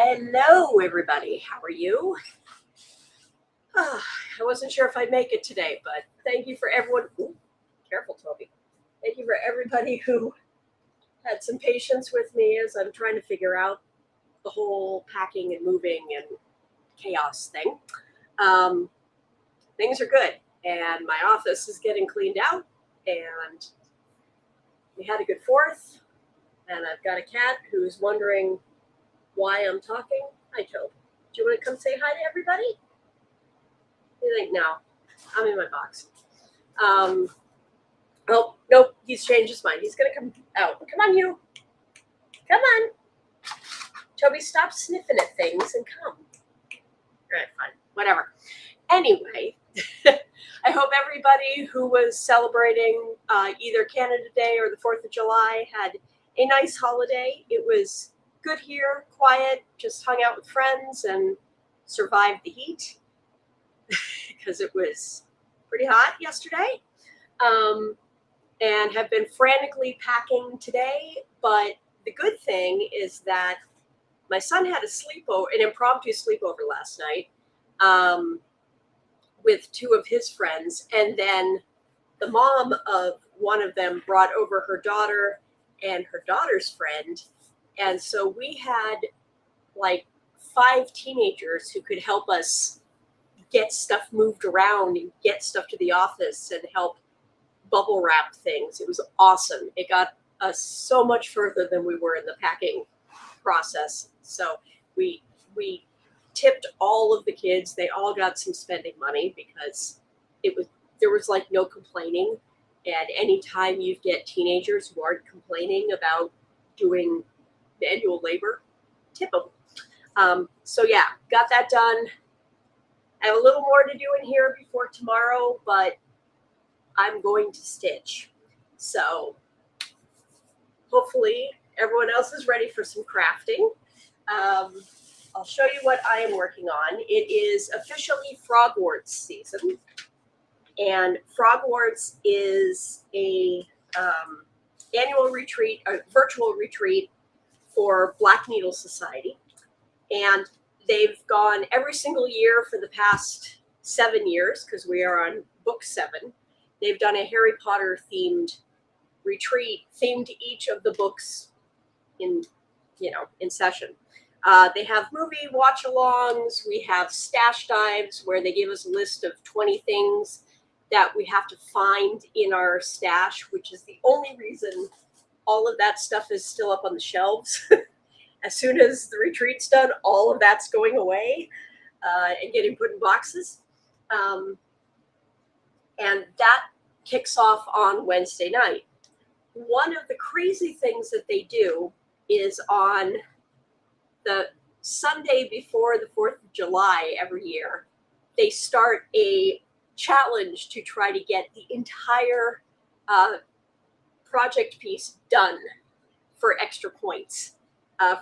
Hello, everybody. How are you? I wasn't sure if I'd make it today, but thank you for everyone. Ooh, careful, Toby. Thank you for everybody who had some patience with me as I'm trying to figure out the whole packing and moving and chaos thing. Things are good, and my office is getting cleaned out, and we had a good 4th, and I've got a cat who's wondering why I'm talking. Hi, Toby. Do you want to come say hi to everybody? You think, no, I'm in my box. Oh, nope, he's changed his mind. He's going to come out. Come on, you. Come on. Toby, stop sniffing at things and come. All right, fine. Whatever. Anyway, I hope everybody who was celebrating either Canada Day or the 4th of July had a nice holiday. It was good here, quiet, just hung out with friends and survived the heat because it was pretty hot yesterday. And have been frantically packing today. But the good thing is that my son had an impromptu sleepover last night with 2 of his friends. And then the mom of one of them brought over her daughter and her daughter's friend. And so we had like 5 teenagers who could help us get stuff moved around and get stuff to the office and help bubble wrap things. It was awesome. It got us so much further than we were in the packing process. So we tipped all of the kids. They all got some spending money because there was like no complaining. And anytime you get teenagers who aren't complaining about doing manual labor, tip them. So yeah, got that done. I have a little more to do in here before tomorrow, but I'm going to stitch. So hopefully everyone else is ready for some crafting. I'll show you what I am working on. It is officially Frogwarts season. And Frogwarts is a annual retreat, a virtual retreat for Black Needle Society. And they've gone every single year for the past 7 years, because we are on book 7. They've done a Harry Potter themed retreat, themed to each of the books in session. They have movie watch-alongs. We have stash dives where they give us a list of 20 things that we have to find in our stash, which is the only reason all of that stuff is still up on the shelves. As soon as the retreat's done, all of that's going away and getting put in boxes. And that kicks off on Wednesday night. One of the crazy things that they do is on the Sunday before the 4th of July every year, they start a challenge to try to get the entire project piece done for extra points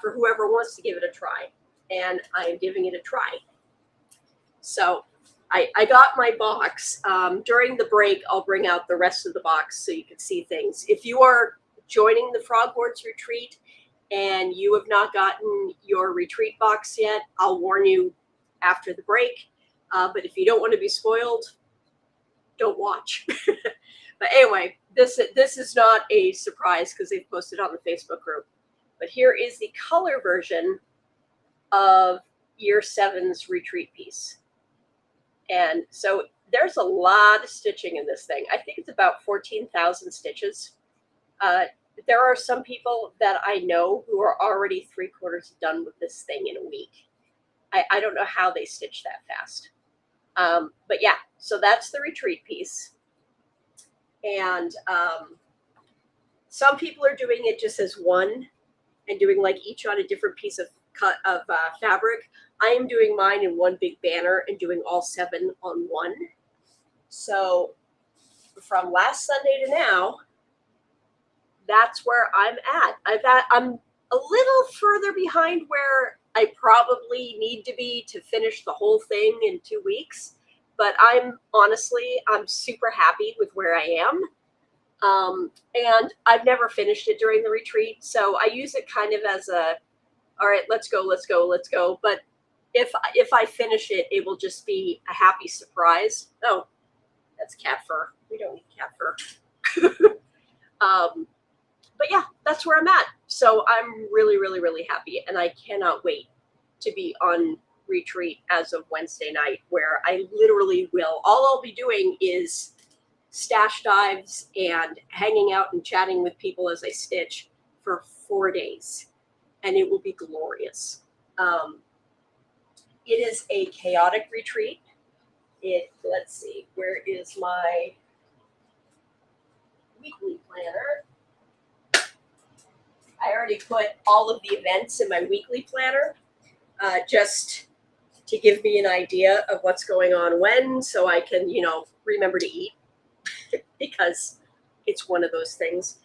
for whoever wants to give it a try. And I am giving it a try. So I got my box. During the break, I'll bring out the rest of the box so you can see things. If you are joining the Frogwarts retreat and you have not gotten your retreat box yet, I'll warn you after the break. But if you don't want to be spoiled, don't watch. But anyway, this is not a surprise because they've posted on the Facebook group. But here is the color version of Year 7's retreat piece. And so there's a lot of stitching in this thing. I think it's about 14,000 stitches. There are some people that I know who are already 3/4 done with this thing in a week. I don't know how they stitch that fast. But yeah, so that's the retreat piece. And some people are doing it just as one and doing like each on a different piece of fabric. I am doing mine in one big banner and doing all 7 on one. So from last Sunday to now, that's where I'm at. I'm a little further behind where I probably need to be to finish the whole thing in 2 weeks. But I'm super happy with where I am. And I've never finished it during the retreat. So I use it kind of as a all right, let's go, let's go, let's go. But if I finish it, it will just be a happy surprise. Oh, that's cat fur. We don't need cat fur. But yeah, that's where I'm at. So I'm really, really, really happy, and I cannot wait to be on retreat as of Wednesday night, where I literally will. All I'll be doing is stash dives and hanging out and chatting with people as I stitch for 4 days, and it will be glorious. It is a chaotic retreat. Let's see, where is my weekly planner? I already put all of the events in my weekly planner, just to give me an idea of what's going on when, so I can, remember to eat, because it's one of those things.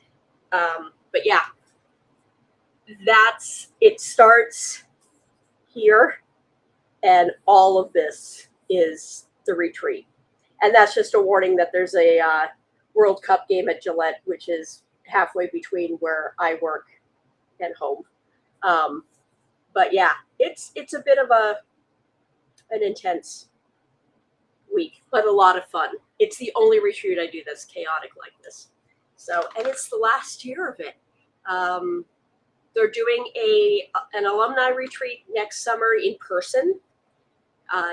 But yeah, it starts here, and all of this is the retreat. And that's just a warning that there's a World Cup game at Gillette, which is halfway between where I work and home. But yeah, it's a bit of an intense week, but a lot of fun. It's the only retreat I do that's chaotic like this. So, and it's the last year of it. They're doing an alumni retreat next summer in person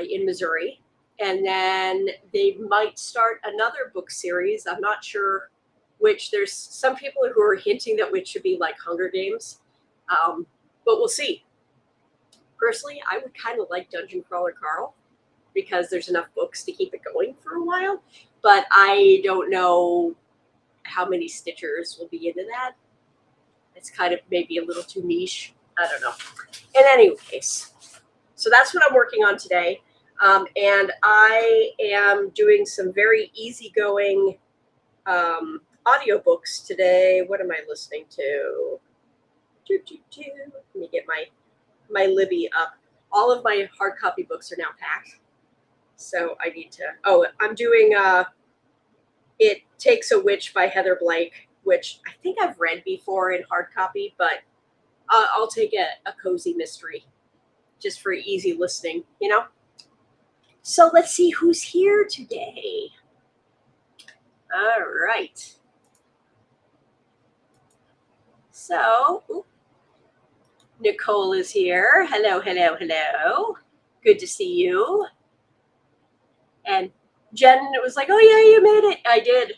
in Missouri. And then they might start another book series. I'm not sure which. There's some people who are hinting that which should be like Hunger Games. But we'll see. Personally, I would kind of like Dungeon Crawler Carl, because there's enough books to keep it going for a while. But I don't know how many stitchers will be into that. It's kind of maybe a little too niche. I don't know. In any case, so that's what I'm working on today. And I am doing some very easygoing audiobooks today. What am I listening to? Let me get my Libby up. All of my hard copy books are now packed. So I need to, I'm doing It Takes a Witch by Heather Blank, which I think I've read before in hard copy, but I'll take a cozy mystery just for easy listening, So let's see who's here today. All right. So, Nicole is here. Hello, hello, hello. Good to see you. And Jen was like, oh, yeah, you made it. I did.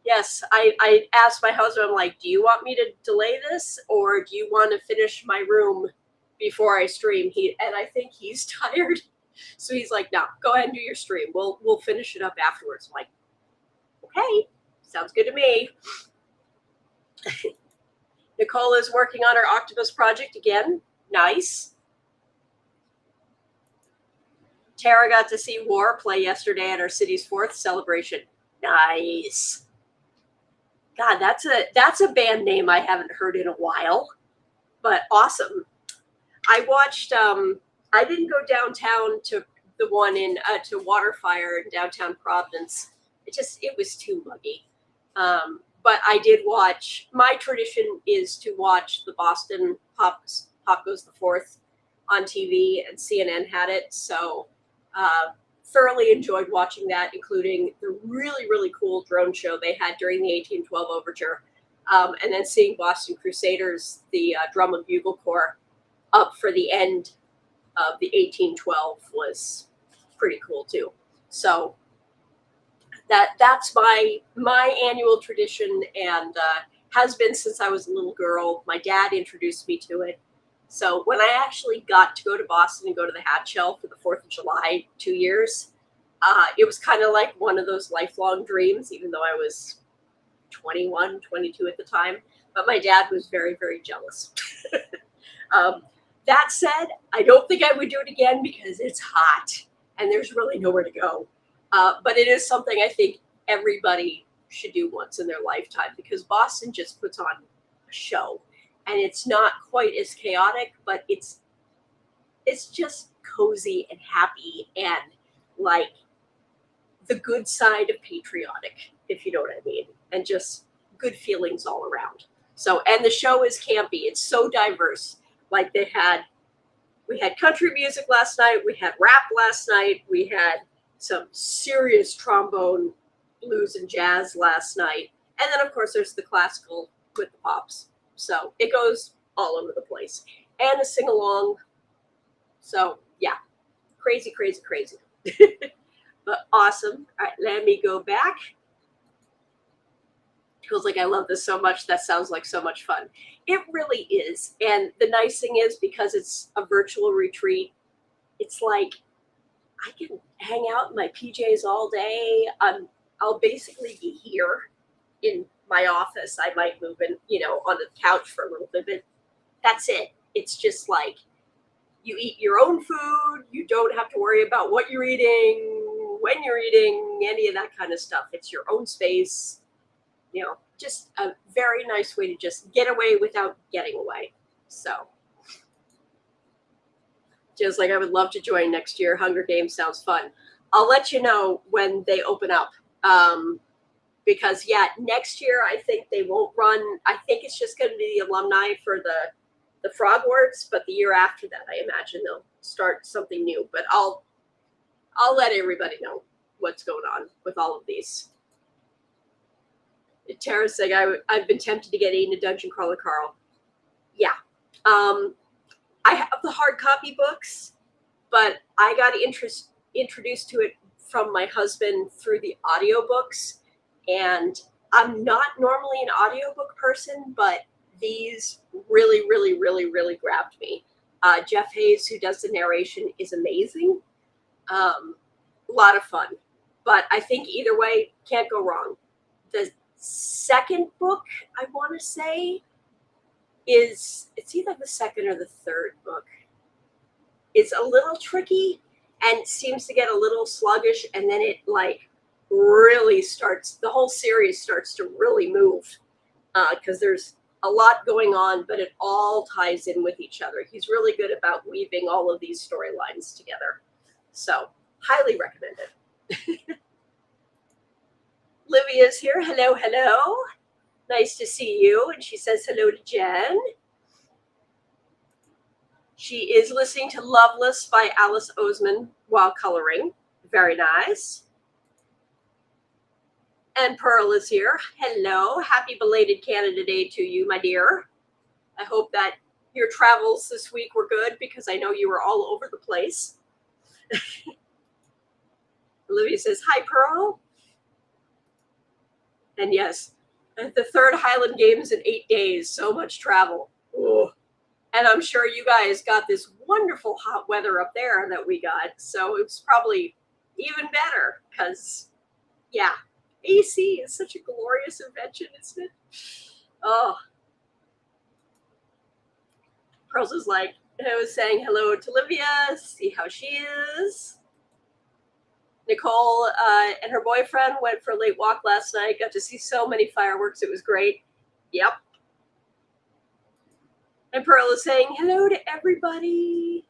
Yes, I asked my husband, I'm like, do you want me to delay this, or do you want to finish my room before I stream? And I think he's tired. So he's like, no, go ahead and do your stream. We'll finish it up afterwards. I'm like, okay, sounds good to me. Nicole is working on her octopus project again. Nice. Tara got to see War play yesterday at our city's 4th celebration. Nice. God, that's a band name I haven't heard in a while, but awesome. I watched, I didn't go downtown to the one to Waterfire in downtown Providence. It was too muggy. But I did watch, my tradition is to watch the Boston Pop Goes the Fourth on TV, and CNN had it. So thoroughly enjoyed watching that, including the really, really cool drone show they had during the 1812 Overture. And then seeing Boston Crusaders, the Drum and Bugle Corps, up for the end of the 1812 was pretty cool too. So that's my annual tradition, and has been since I was a little girl. My dad introduced me to it. So when I actually got to go to Boston and go to the Hat Shell for the 4th of July 2 years, it was kind of like one of those lifelong dreams, even though I was 21, 22 at the time. But my dad was very, very jealous. That said, I don't think I would do it again because it's hot and there's really nowhere to go. But it is something I think everybody should do once in their lifetime, because Boston just puts on a show. And it's not quite as chaotic, but it's just cozy and happy and like the good side of patriotic, if you know what I mean, and just good feelings all around. So, and the show is campy. It's so diverse. Like we had country music last night. We had rap last night. We had some serious trombone, blues, and jazz last night. And then, of course, there's the classical with the pops. So it goes all over the place. And a sing-along. So, yeah. Crazy, crazy, crazy. But awesome. All right, let me go back. Feels like I love this so much. That sounds like so much fun. It really is. And the nice thing is, because it's a virtual retreat, it's like I can hang out in my PJs all day. I'll basically be here in my office. I might move in, on the couch for a little bit, but that's it. It's just like you eat your own food. You don't have to worry about what you're eating, when you're eating, any of that kind of stuff. It's your own space. Just a very nice way to just get away without getting away. So, just like I would love to join next year. Hunger Games sounds fun. I'll let you know when they open up. Because, next year I think they won't run. I think it's just going to be the alumni for the Frog Wars. But the year after that, I imagine they'll start something new. But I'll let everybody know what's going on with all of these. Tara's saying, I've been tempted to get into Dungeon Crawler Carl. Yeah. I have the hard copy books, but I got introduced to it from my husband through the audiobooks. And I'm not normally an audiobook person, but these really, really, really, really grabbed me. Jeff Hayes, who does the narration, is amazing. A lot of fun. But I think either way, can't go wrong. The second book, I want to say, it's either the second or the third book. It's a little tricky and seems to get a little sluggish, and then it really starts, the whole series starts to really move because there's a lot going on, but it all ties in with each other. He's really good about weaving all of these storylines together. So, highly recommended. Livia's here. Hello, hello. Nice to see you. And she says hello to Jen. She is listening to Loveless by Alice Oseman while coloring. Very nice. And Pearl is here. Hello. Happy belated Canada Day to you, my dear. I hope that your travels this week were good because I know you were all over the place. Olivia says, hi, Pearl. And yes, the third Highland Games in 8 days. So much travel. Ooh. And I'm sure you guys got this wonderful hot weather up there that we got. So it was probably even better because, AC is such a glorious invention, isn't it? Oh. Pearls is like, I was saying hello to Olivia, see how she is. Nicole and her boyfriend went for a late walk last night. Got to see so many fireworks. It was great. Yep. And Pearl is saying hello to everybody.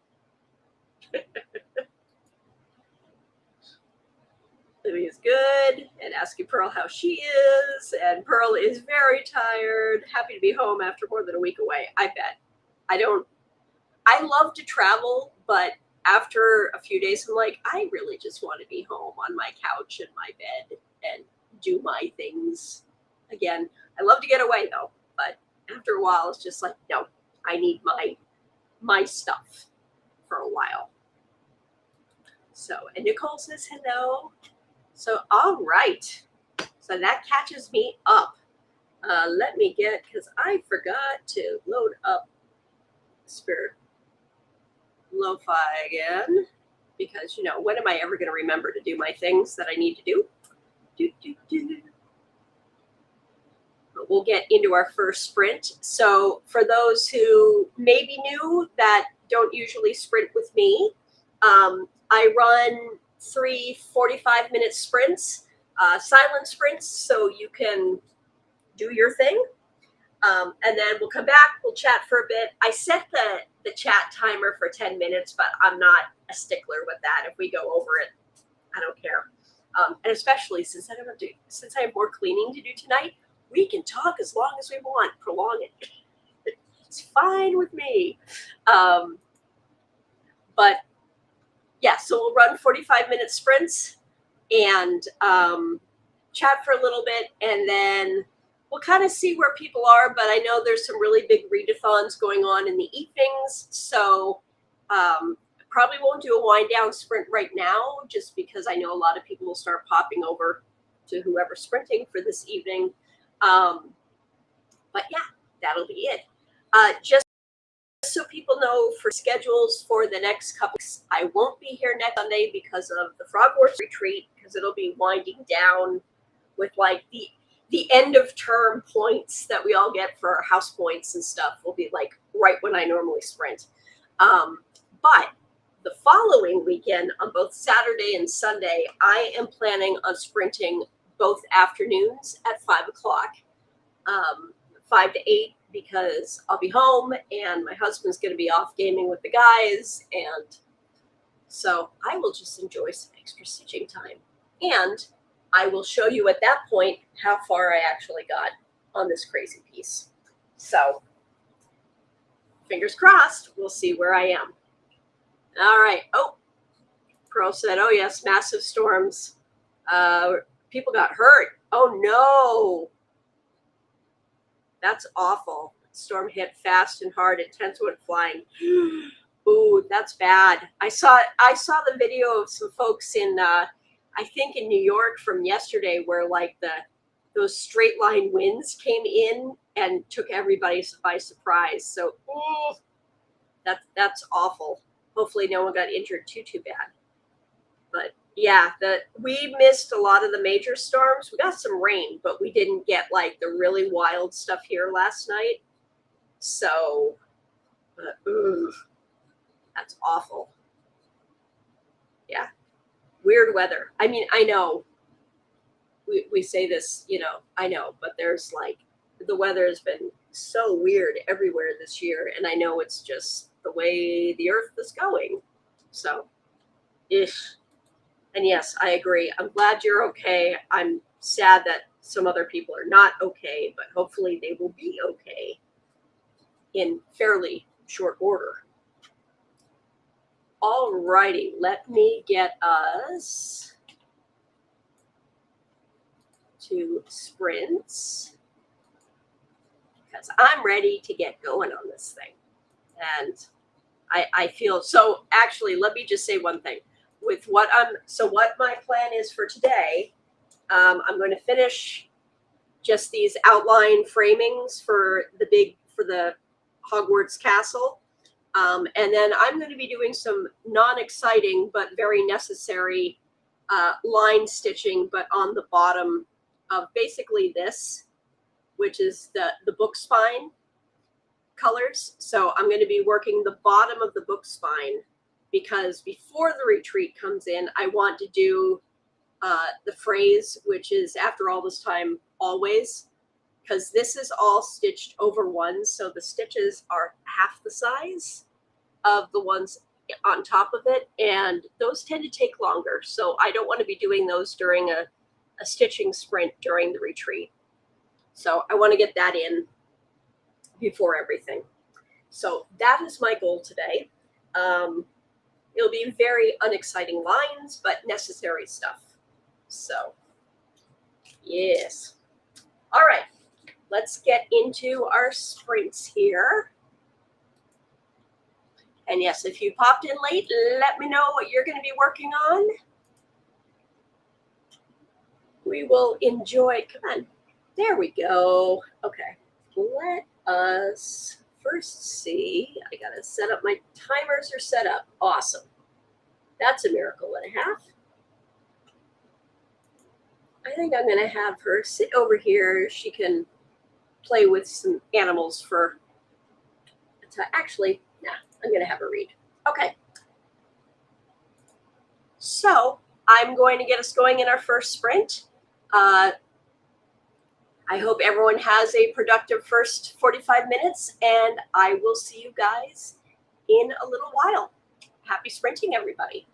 Livia's good. And asking Pearl how she is. And Pearl is very tired. Happy to be home after more than a week away. I bet. I love to travel, but after a few days, I'm like, I really just want to be home on my couch in my bed and do my things again. I love to get away though, but after a while, it's just like, no, I need my stuff for a while. So, and Nicole says hello. So, all right. So that catches me up. Let me because I forgot to load up Spirit Lo-Fi again, because when am I ever going to remember to do my things that I need to do? But we'll get into our first sprint. So for those who may be new that don't usually sprint with me, I run 3 45-minute sprints, silent sprints, so you can do your thing. And then we'll come back, we'll chat for a bit. I set the chat timer for 10 minutes, but I'm not a stickler with that. If we go over it, I don't care. And especially since I have more cleaning to do tonight, we can talk as long as we want, prolong it. It's fine with me. But yeah, so we'll run 45-minute sprints and chat for a little bit, and then we'll kind of see where people are. But I know there's some really big readathons going on in the evenings, so probably won't do a wind down sprint right now, just because I know a lot of people will start popping over to whoever's sprinting for this evening. But yeah, that'll be it. Just so people know, for schedules for the next couple weeks, I won't be here next Sunday because of the Frog Wars retreat, because it'll be winding down with like the end of term points that we all get for our house points and stuff will be like right when I normally sprint. But the following weekend, on both Saturday and Sunday, I am planning on sprinting both afternoons at 5 o'clock, 5 to 8, because I'll be home and my husband's going to be off gaming with the guys. And so I will just enjoy some extra stitching time. And I will show you at that point how far I actually got on this crazy piece. So fingers crossed, we'll see where I am. All right. Oh, Pro said, oh yes, massive storms. People got hurt. Oh no. That's awful. Storm hit fast and hard, and tents went flying. Ooh, that's bad. I saw the video of some folks in I think in New York from yesterday, where like those straight line winds came in and took everybody by surprise. So that's awful. Hopefully no one got injured too bad. But yeah, we missed a lot of the major storms. We got some rain, but we didn't get like the really wild stuff here last night. So, that's awful. Yeah, weird weather. I mean, I know we say this, I know, but there's like, the weather has been so weird everywhere this year, and I know it's just the way the earth is going. So, ish. And yes, I agree. I'm glad you're okay. I'm sad that some other people are not okay, but hopefully they will be okay in fairly short order. All righty, let me get us to sprints, because I'm ready to get going on this thing. And I feel so. Actually, let me just say one thing. With what my plan is for today, I'm going to finish just these outline framings for the Hogwarts castle. And then I'm going to be doing some non-exciting but very necessary line stitching, but on the bottom of basically this, which is the book spine colors. So I'm going to be working the bottom of the book spine, because before the retreat comes in, I want to do the phrase, which is after all this time, always, because this is all stitched over one. So the stitches are half the size of the ones on top of it, and those tend to take longer. So I don't want to be doing those during a stitching sprint during the retreat. So I want to get that in before everything. So that is my goal today. It'll be very unexciting lines, but necessary stuff. So, yes. All right, let's get into our sprints here. And yes, if you popped in late, let me know what you're going to be working on. We will enjoy. Come on. There we go. Okay. Let us first see. I got to set up my timers are set up. Awesome. That's a miracle and a half. I think I'm going to have her sit over here. She can play with some animals for. Actually, nah, I'm going to have her read. Okay. So I'm going to get us going in our first sprint. I hope everyone has a productive first 45 minutes, and I will see you guys in a little while. Happy sprinting, everybody.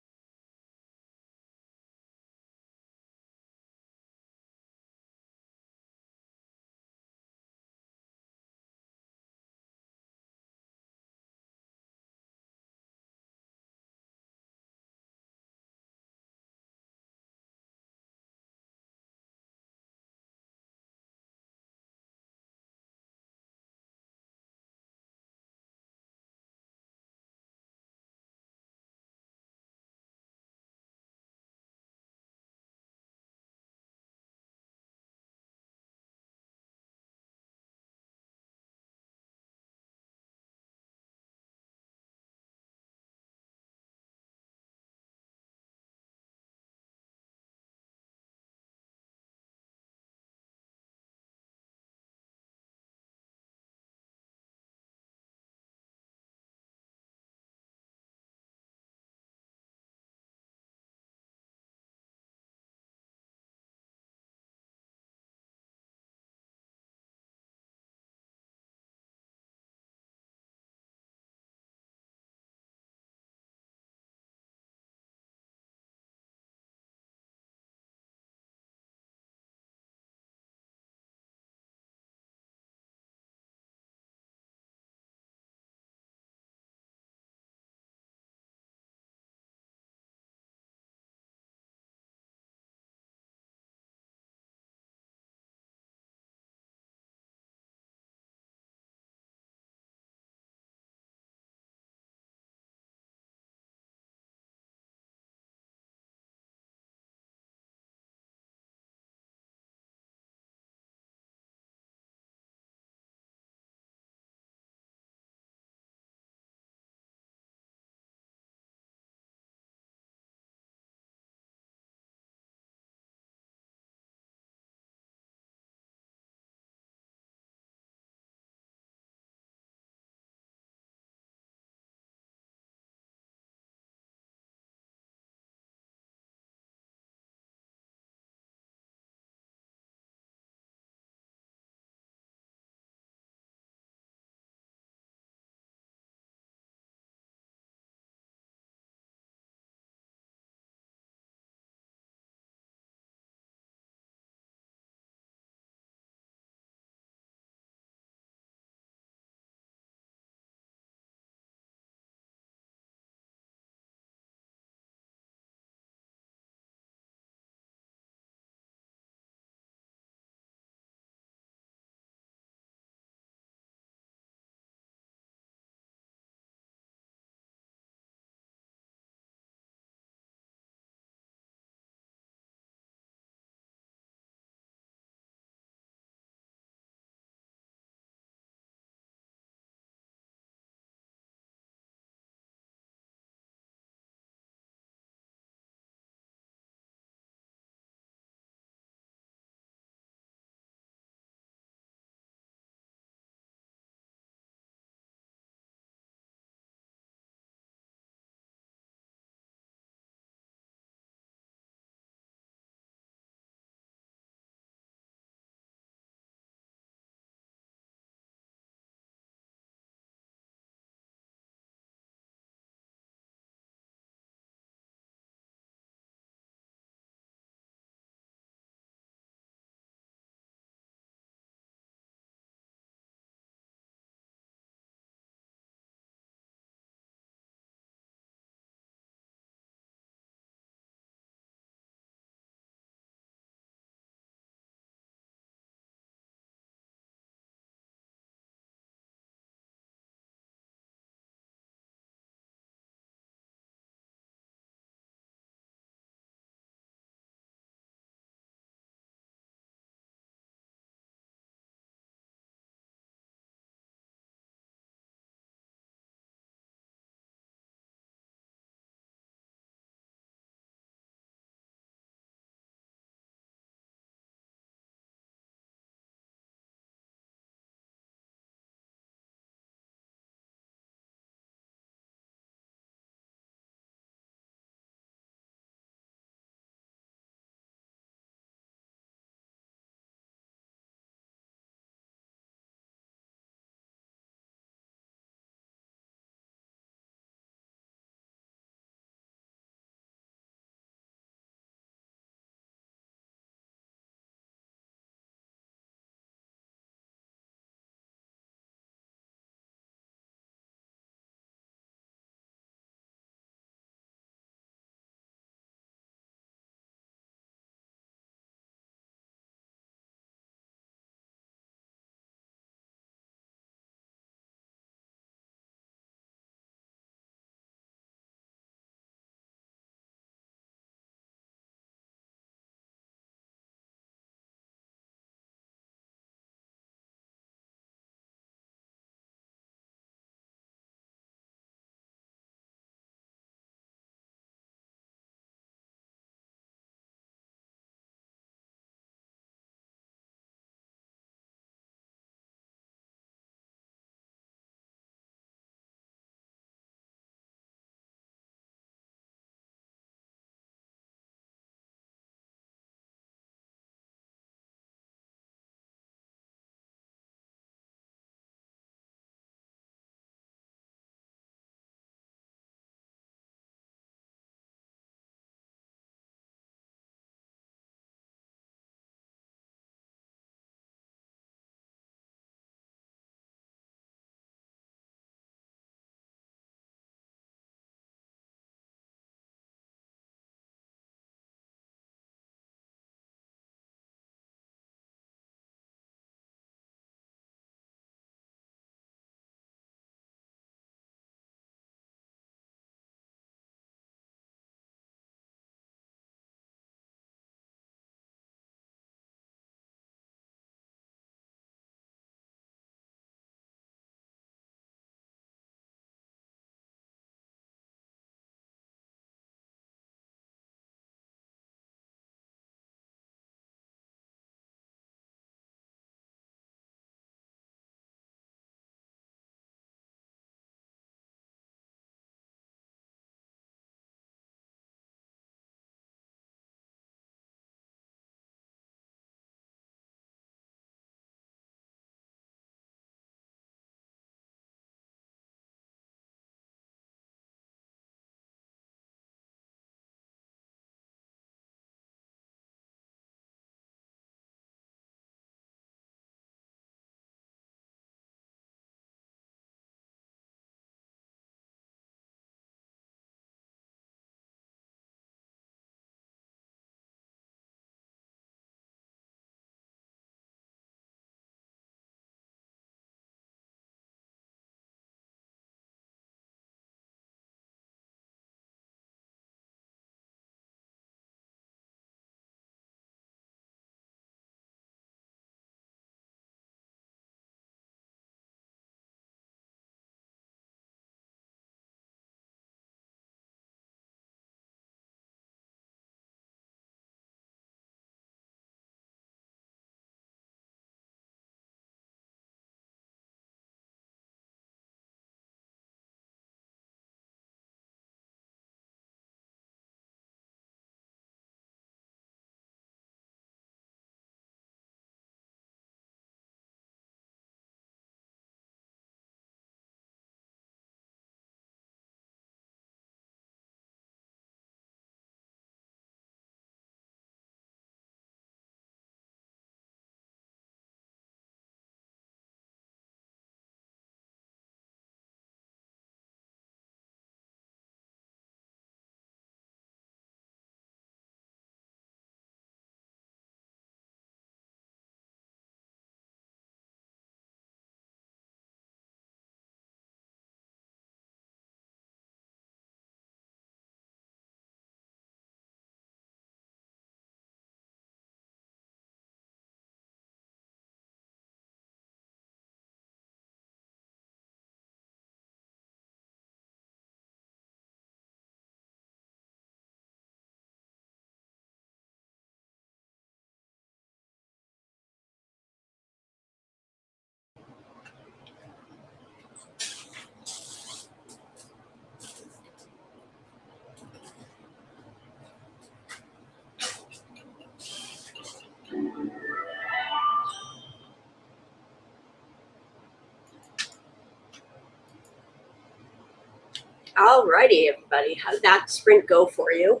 Alrighty, everybody. How did that sprint go for you?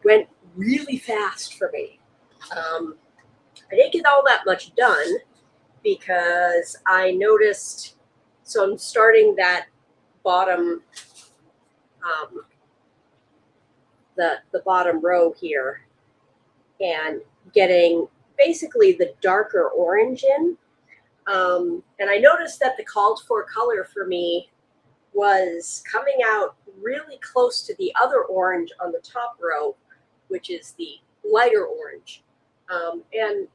Went really fast for me. I didn't get all that much done because I noticed, so I'm starting that bottom, the bottom row here and getting basically the darker orange in. And I noticed that the called for color for me was coming out really close to the other orange on the top row, which is the lighter orange. And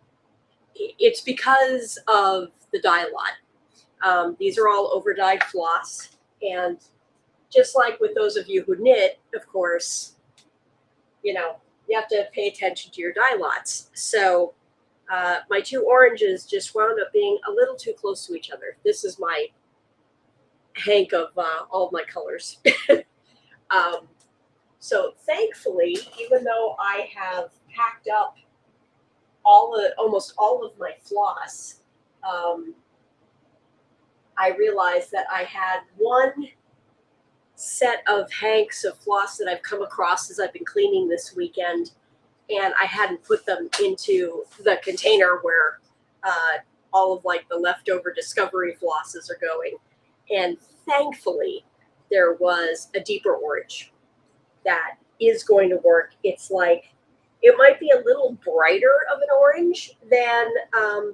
it's because of the dye lot. These are all over dyed floss. And just like with those of you who knit, of course, you have to pay attention to your dye lots. So my two oranges just wound up being a little too close to each other. This is my hank of all of my colors. So thankfully, even though I have packed up almost all of my floss, I realized that I had one set of hanks of floss that I've come across as I've been cleaning this weekend, and I hadn't put them into the container where all of like the leftover discovery flosses are going. And thankfully, there was a deeper orange that is going to work. It's like, it might be a little brighter of an orange than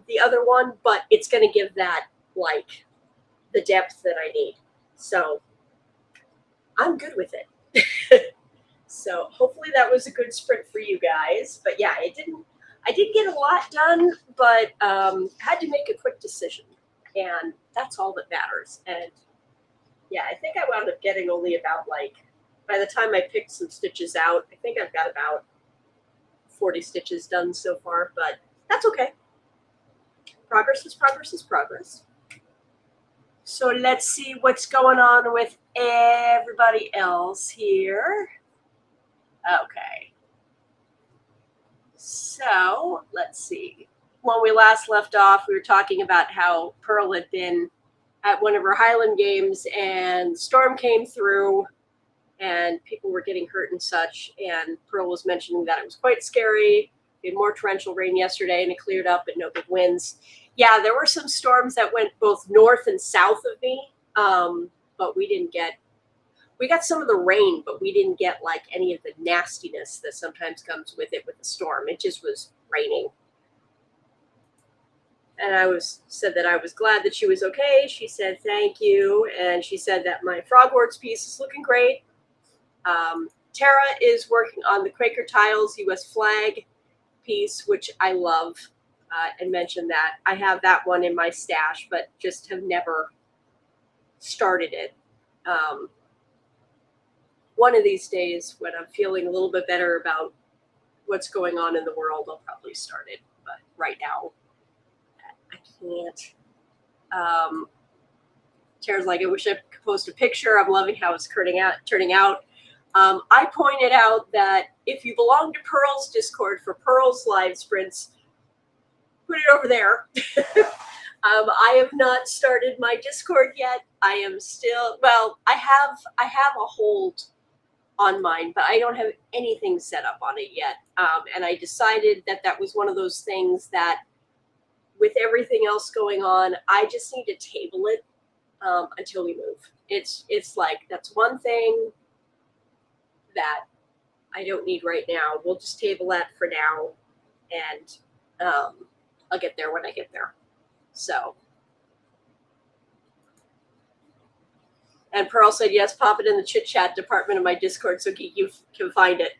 the other one, but it's going to give that like the depth that I need. So I'm good with it. So hopefully that was a good sprint for you guys. But yeah, I did get a lot done, but had to make a quick decision. And that's all that matters. And yeah, I think I wound up getting only about like, by the time I picked some stitches out, I think I've got about 40 stitches done so far, but that's okay. Progress is progress is progress. So let's see what's going on with everybody else here. Okay. So let's see. When we last left off, we were talking about how Pearl had been at one of her Highland games and storm came through and people were getting hurt and such. And Pearl was mentioning that it was quite scary. We had more torrential rain yesterday and it cleared up, but no big winds. Yeah, there were some storms that went both north and south of me, but we got some of the rain, but we didn't get like any of the nastiness that sometimes comes with it with the storm. It just was raining. And I said that I was glad that she was okay. She said thank you, and she said that my Frogworks piece is looking great. Tara is working on the Quaker Tiles US flag piece, which I love, and mentioned that I have that one in my stash, but just have never started it. One of these days, when I'm feeling a little bit better about what's going on in the world, I'll probably start it. But right now, I can't. Tara's like, I wish I could post a picture. I'm loving how it's turning out. I pointed out that if you belong to Pearl's Discord for Pearl's live sprints, put it over there. I have not started my Discord yet. I am still, well, I have a hold on mine, but I don't have anything set up on it yet. And I decided that was one of those things that with everything else going on, I just need to table it until we move. It's like, that's one thing that I don't need right now. We'll just table that for now, and I'll get there when I get there. So, and Pearl said, yes, pop it in the chit chat department of my Discord so you can find it.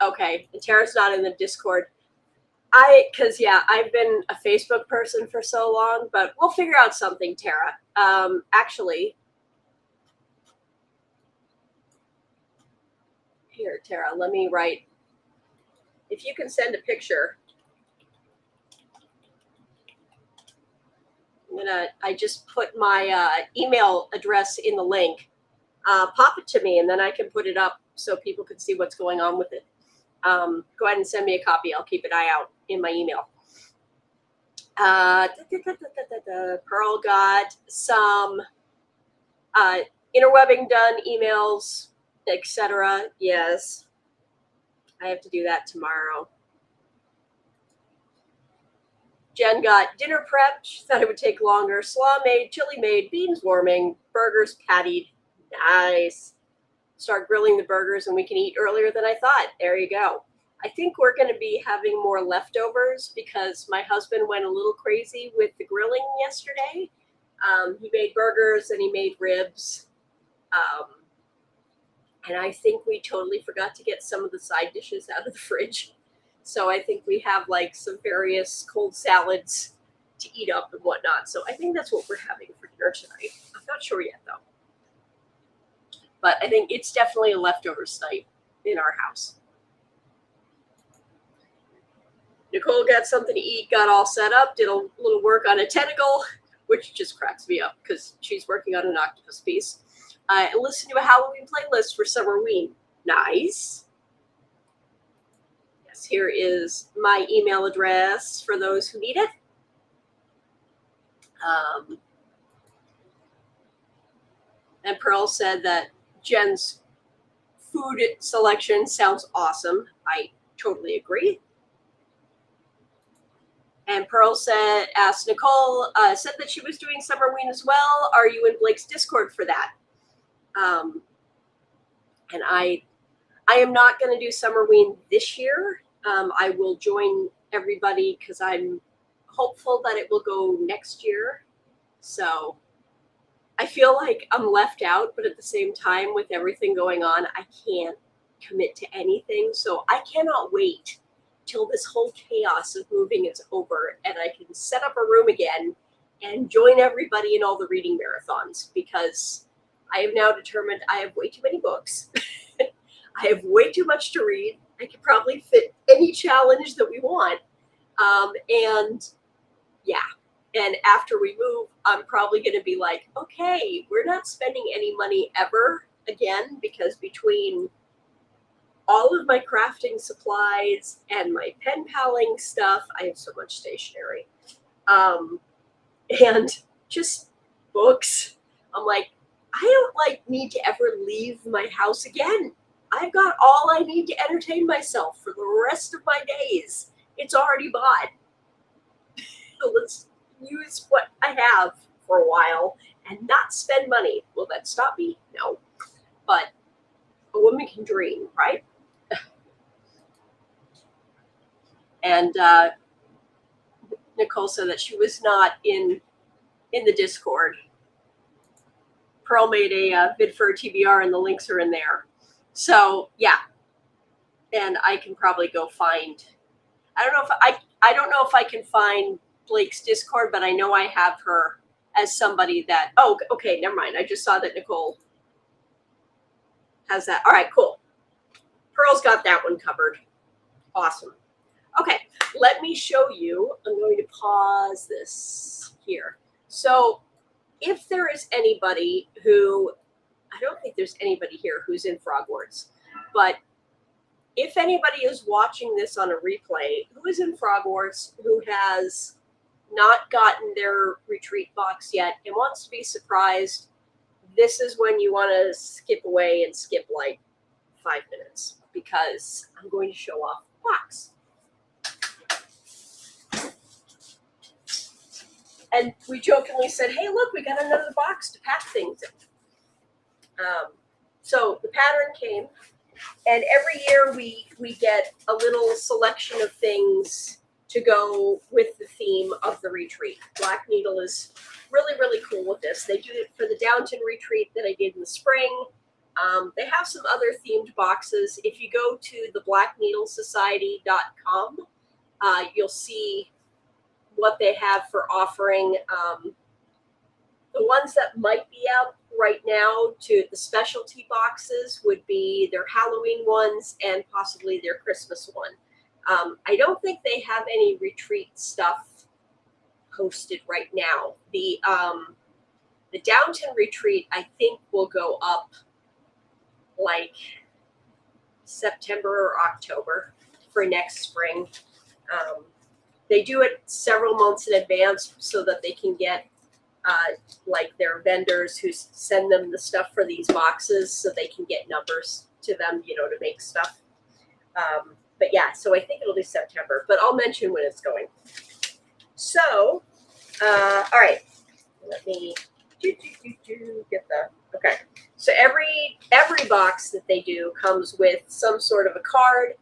Okay, and Tara's not in the Discord. Because I've been a Facebook person for so long, but we'll figure out something, Tara. Actually, here, Tara, let me write. If you can send a picture, I just put my email address in the link. Pop it to me, and then I can put it up so people can see what's going on with it. Go ahead and send me a copy. I'll keep an eye out in my email. Pearl got some interwebbing done, emails, etc. Yes, I have to do that tomorrow. Jen got dinner prepped. She thought it would take longer. Slaw made, chili made, beans warming, burgers pattied. Nice. Start grilling the burgers and we can eat earlier than I thought. There you go. I think we're going to be having more leftovers because my husband went a little crazy with the grilling yesterday. He made burgers and he made ribs. And I think we totally forgot to get some of the side dishes out of the fridge. So I think we have like some various cold salads to eat up and whatnot. So I think that's what we're having for dinner tonight. I'm not sure yet though. But I think it's definitely a leftovers night in our house. Nicole got something to eat, got all set up, did a little work on a tentacle, which just cracks me up because she's working on an octopus piece. And listen to a Halloween playlist for Summerween. Nice. Yes, here is my email address for those who need it. And Pearl said that Jen's food selection sounds awesome. I totally agree. And Pearl asked Nicole, said that she was doing Summerween as well. Are you in Blake's Discord for that? And I am not going to do Summerween this year. I will join everybody because I'm hopeful that it will go next year. So I feel like I'm left out, but at the same time, with everything going on, I can't commit to anything. So I cannot wait till this whole chaos of moving is over and I can set up a room again and join everybody in all the reading marathons, because I have now determined I have way too many books. I have way too much to read. I could probably fit any challenge that we want. And yeah. And after we move, I'm probably going to be like, okay, we're not spending any money ever again, because between all of my crafting supplies and my pen paling stuff, I have so much stationery. And just books. I'm like, I don't need to ever leave my house again. I've got all I need to entertain myself for the rest of my days. It's already bought. So let's use what I have for a while and not spend money. Will that stop me? No. But a woman can dream, right? And Nicole said that she was not in the Discord. Pearl made a vid for a TBR and the links are in there. So yeah. And I can probably go find, I don't know if I can find Blake's Discord, but I know I have her as somebody that, oh, okay, never mind. I just saw that Nicole has that. All right, cool. Pearl's got that one covered. Awesome. Okay, let me show you. I'm going to pause this here. So if there is anybody who, I don't think there's anybody here who's in Frogwarts, but if anybody is watching this on a replay who is in Frogwarts, who has not gotten their retreat box yet and wants to be surprised, this is when you want to skip away and skip like 5 minutes, because I'm going to show off the box. And we jokingly said, hey, look, we got another box to pack things in. So the pattern came, and every year we get a little selection of things to go with the theme of the retreat. Black Needle is really, really cool with this. They do it for the Downton retreat that I did in the spring. They have some other themed boxes. If you go to theblackneedlesociety.com, you'll see what they have for offering. The ones that might be out right now to the specialty boxes would be their Halloween ones and possibly their Christmas one. I don't think they have any retreat stuff posted right now. The Downton retreat, I think, will go up like September or October for next spring. They do it several months in advance so that they can get like their vendors who send them the stuff for these boxes so they can get numbers to them, you know, to make stuff. But yeah, so I think it'll be September, but I'll mention when it's going. So, all right, let me get the, okay. So every box that they do comes with some sort of a card,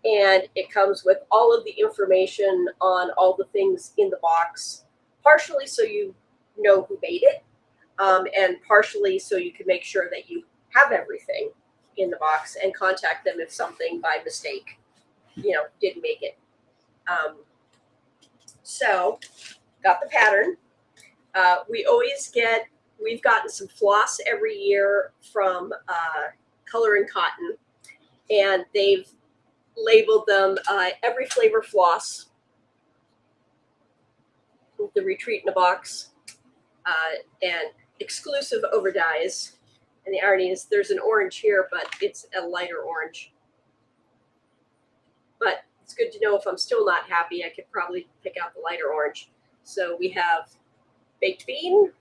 and it comes with all of the information on all the things in the box, partially so you know who made it, and partially so you can make sure that you have everything in the box and contact them if something by mistake, you know, didn't make it. So got the pattern. We've gotten some floss every year from Color and Cotton, and they've labeled them every flavor floss with the retreat in a box, and exclusive over dyes. And the irony is there's an orange here, but it's a lighter orange. But it's good to know if I'm still not happy, I could probably pick out the lighter orange. So we have baked bean.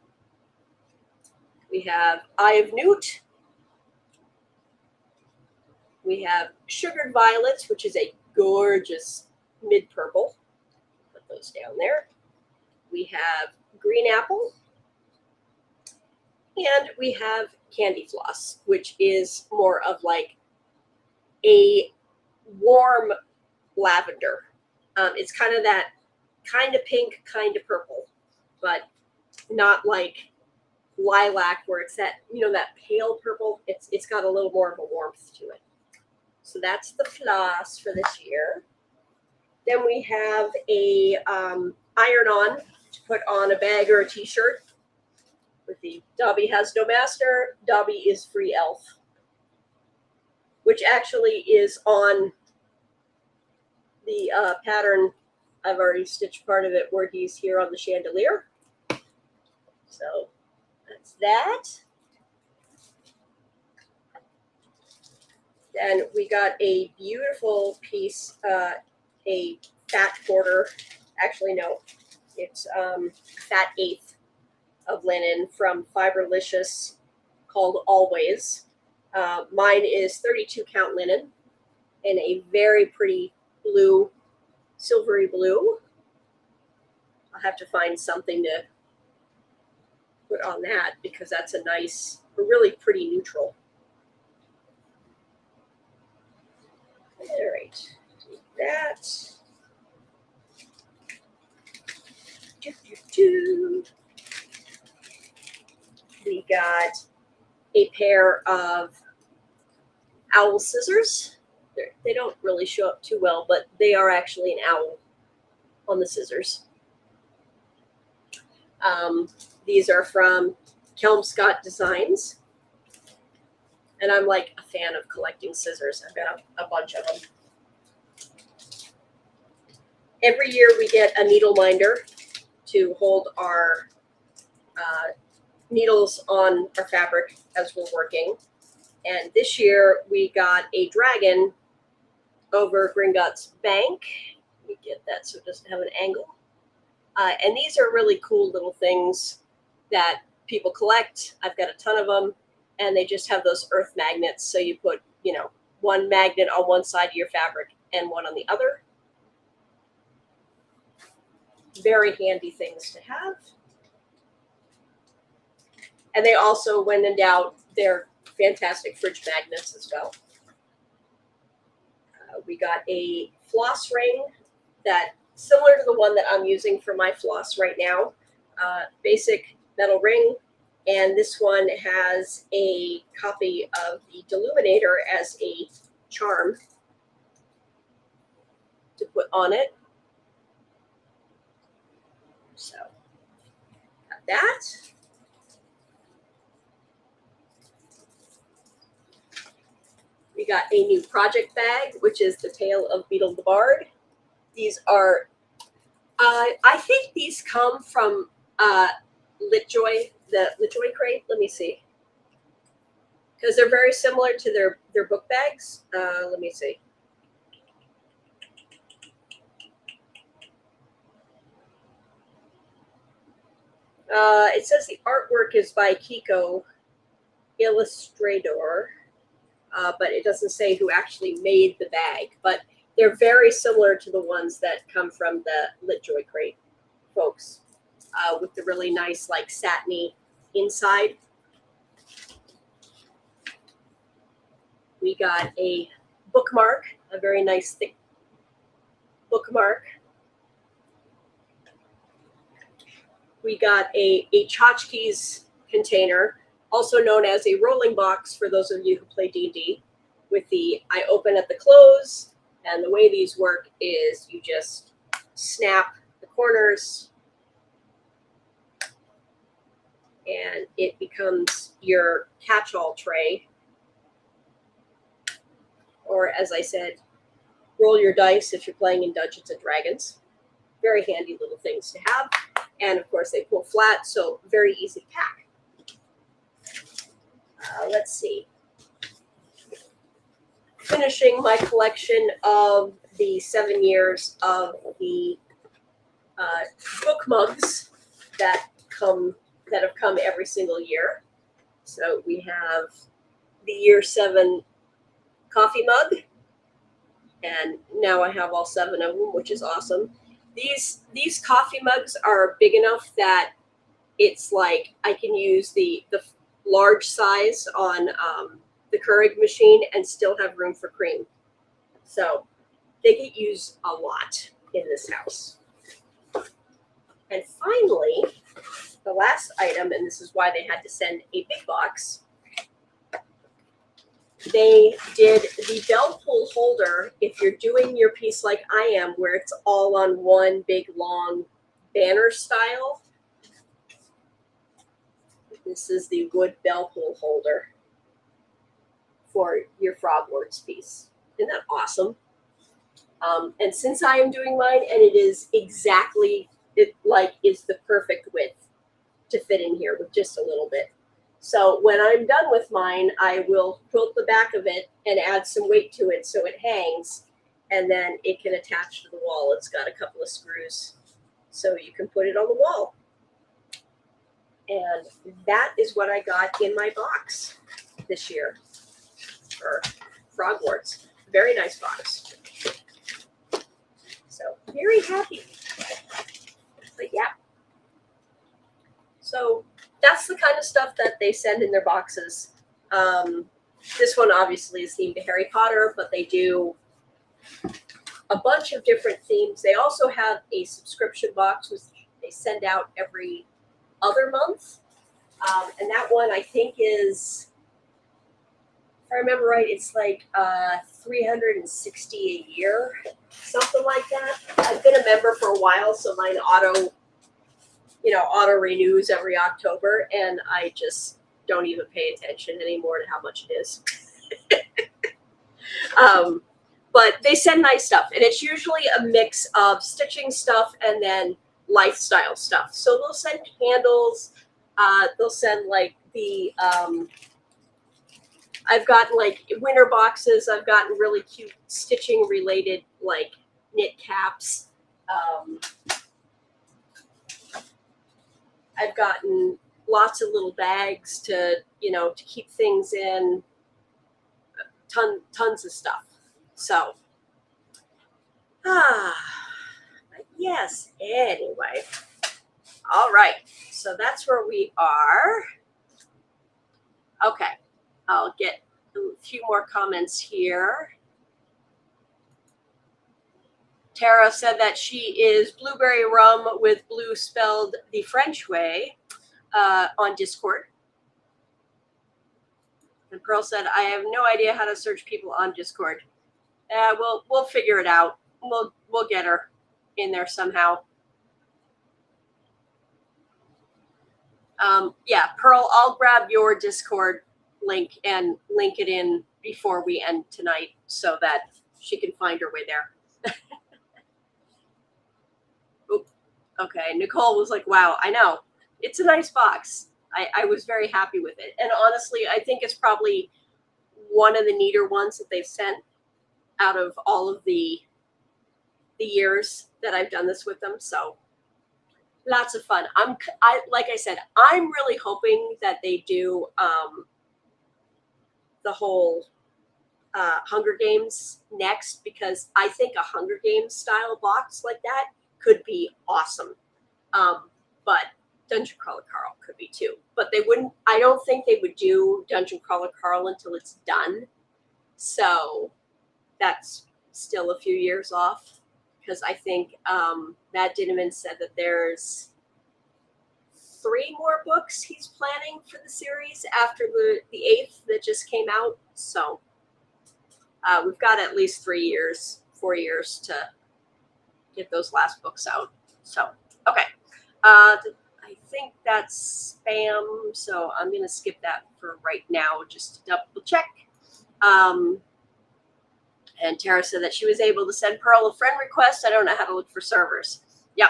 We have eye of newt. We have sugared violets, which is a gorgeous mid-purple. Put those down there. We have green apple. And we have candy floss, which is more of like a warm lavender. It's kind of that kind of pink, kind of purple, but not like lilac where it's that, you know, that pale purple. It's got a little more of a warmth to it. So that's the floss for this year. Then we have a iron-on to put on a bag or a t-shirt with the Dobby has no master, Dobby is free elf, which actually is on the pattern. I've already stitched part of it where he's here on the chandelier. So that's that. Then we got a beautiful piece, a fat quarter. Actually, no, it's fat eighth of linen from Fiberlicious called Always. Mine is 32 count linen in a very pretty blue, silvery blue. I'll have to find something to put on that because that's a nice, a really pretty neutral. All right, do that. We got a pair of owl scissors. They don't really show up too well, but they are actually an owl on the scissors. These are from Kelmscott Designs. And I'm like a fan of collecting scissors. I've got a bunch of them. Every year we get a needle minder to hold our needles on our fabric as we're working. And this year we got a dragon over Gringotts Bank. Let me get that so it doesn't have an angle. And these are really cool little things that people collect. I've got a ton of them, and they just have those earth magnets. So you put, you know, one magnet on one side of your fabric and one on the other. Very handy things to have. And they also, when in doubt, they're fantastic fridge magnets as well. We got a floss ring that similar to the one that I'm using for my floss right now. Basic metal ring. And this one has a copy of the Deluminator as a charm to put on it. So, got that. We got a new project bag, which is the Tale of Beetle the Bard. These are, I think these come from Litjoy, the Litjoy crate. Let me see. Because they're very similar to their book bags. Let me see. It says the artwork is by Kiko Illustrator, but it doesn't say who actually made the bag. But they're very similar to the ones that come from the LitJoy crate folks, with the really nice, like, satiny inside. We got a bookmark, a very nice thick bookmark. We got a tchotchkes container, also known as a rolling box for those of you who play D&D, with the I open at the close, and the way these work is you just snap the corners and it becomes your catch-all tray. Or, as I said, roll your dice if you're playing in Dungeons and Dragons. Very handy little things to have. And, of course, they pull flat, so very easy to pack. Let's see. Finishing my collection of the 7 years of the book mugs that have come every single year. So we have the year 7 coffee mug, and now I have all 7 of them, which is awesome. These coffee mugs are big enough that it's like I can use the large size on the Keurig machine and still have room for cream. So they get used a lot in this house. And finally, the last item, and this is why they had to send a big box, they did the bell pull holder if you're doing your piece like I am, where it's all on one big long banner style. This is the wood bell pull holder for your Frogworks piece. Isn't that awesome? And since I am doing mine, and it is exactly, it like is the perfect width to fit in here with just a little bit. So when I'm done with mine, I will quilt the back of it and add some weight to it so it hangs, and then it can attach to the wall. It's got a couple of screws so you can put it on the wall. And that is what I got in my box this year for Frogworks. Very nice box. So very happy. But yeah. So that's the kind of stuff that they send in their boxes. This one obviously is themed to Harry Potter, but they do a bunch of different themes. They also have a subscription box, which they send out every other month. And that one I think is, if I remember right, it's like $360 a year, something like that. I've been a member for a while, so mine auto renews every October, and I just don't even pay attention anymore to how much it is. But they send nice stuff, and it's usually a mix of stitching stuff and then lifestyle stuff. So they'll send candles. They'll send like the I've gotten like winter boxes. I've gotten really cute stitching related like knit caps. I've gotten lots of little bags to keep things in. Tons of stuff. So, yes. Anyway, all right. So that's where we are. Okay, I'll get a few more comments here. Tara said that she is blueberry rum with blue spelled the French way on Discord. And Pearl said, I have no idea how to search people on Discord. We'll figure it out. We'll get her in there somehow. Yeah, Pearl, I'll grab your Discord link and link it in before we end tonight so that she can find her way there. Okay, Nicole was like, wow, I know. It's a nice box. I was very happy with it. And honestly, I think it's probably one of the neater ones that they've sent out of all of the years that I've done this with them. So Lots of fun. Like I said, I'm really hoping that they do the whole Hunger Games next, because I think a Hunger Games style box like that could be awesome. But Dungeon Crawler Carl could be too. But they wouldn't. I don't think they would do Dungeon Crawler Carl until it's done. So that's still a few years off, because I think Matt Dinneman said that there's 3 more books he's planning for the series after the 8th that just came out. So we've got at least 4 years to get those last books out. So, okay. I think that's spam, so I'm going to skip that for right now just to double check. And Tara said that she was able to send Pearl a friend request. I don't know how to look for servers. Yep.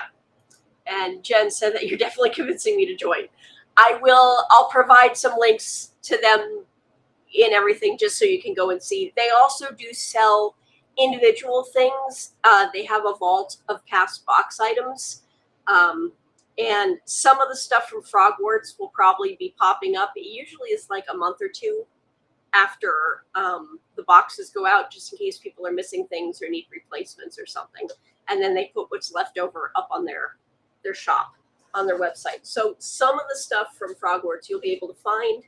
And Jen said that you're definitely convincing me to join. I'll provide some links to them in everything just so you can go and see. They also do sell individual things. They have a vault of past box items. And some of the stuff from Frogwarts will probably be popping up. It usually is like a month or two after the boxes go out, just in case people are missing things or need replacements or something. And then they put what's left over up on their shop, on their website. So some of the stuff from Frogwarts you'll be able to find.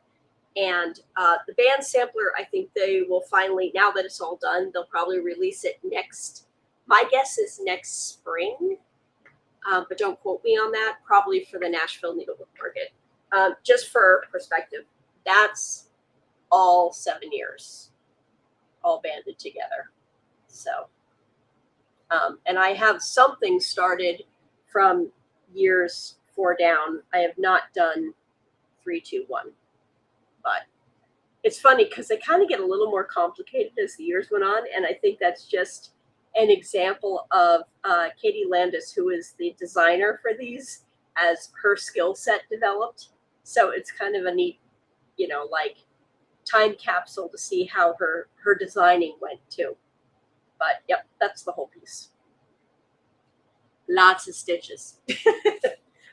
And the band sampler, I think they will finally, now that it's all done, they'll probably release it next. My guess is next spring, but don't quote me on that. Probably for the Nashville Needlework Market. Just for perspective, that's all 7 years, all banded together. So, and I have something started from years 4 down. I have not done 3, 2, 1. But it's funny because they kind of get a little more complicated as the years went on. And I think that's just an example of Katie Landis, who is the designer for these, as her skill set developed. So it's kind of a neat, like time capsule to see how her designing went too. But yep, that's the whole piece. Lots of stitches.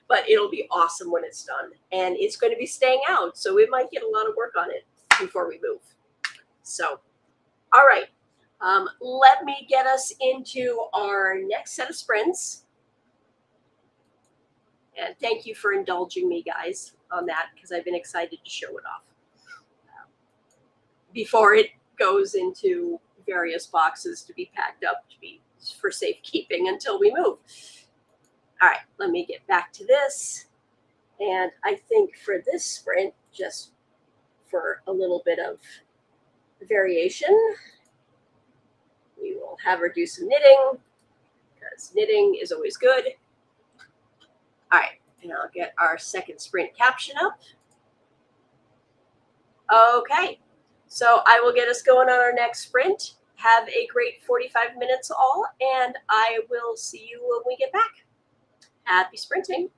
But it'll be awesome when it's done. And it's going to be staying out, so we might get a lot of work on it before we move. So, all right. Let me get us into our next set of sprints. And thank you for indulging me, guys, on that, because I've been excited to show it off before it goes into various boxes to be packed up to be for safekeeping until we move. All right, let me get back to this. And I think for this sprint, just for a little bit of variation, we will have her do some knitting, because knitting is always good. All right, and I'll get our second sprint caption up. Okay, so I will get us going on our next sprint. Have a great 45 minutes all, and I will see you when we get back. Happy sprinting.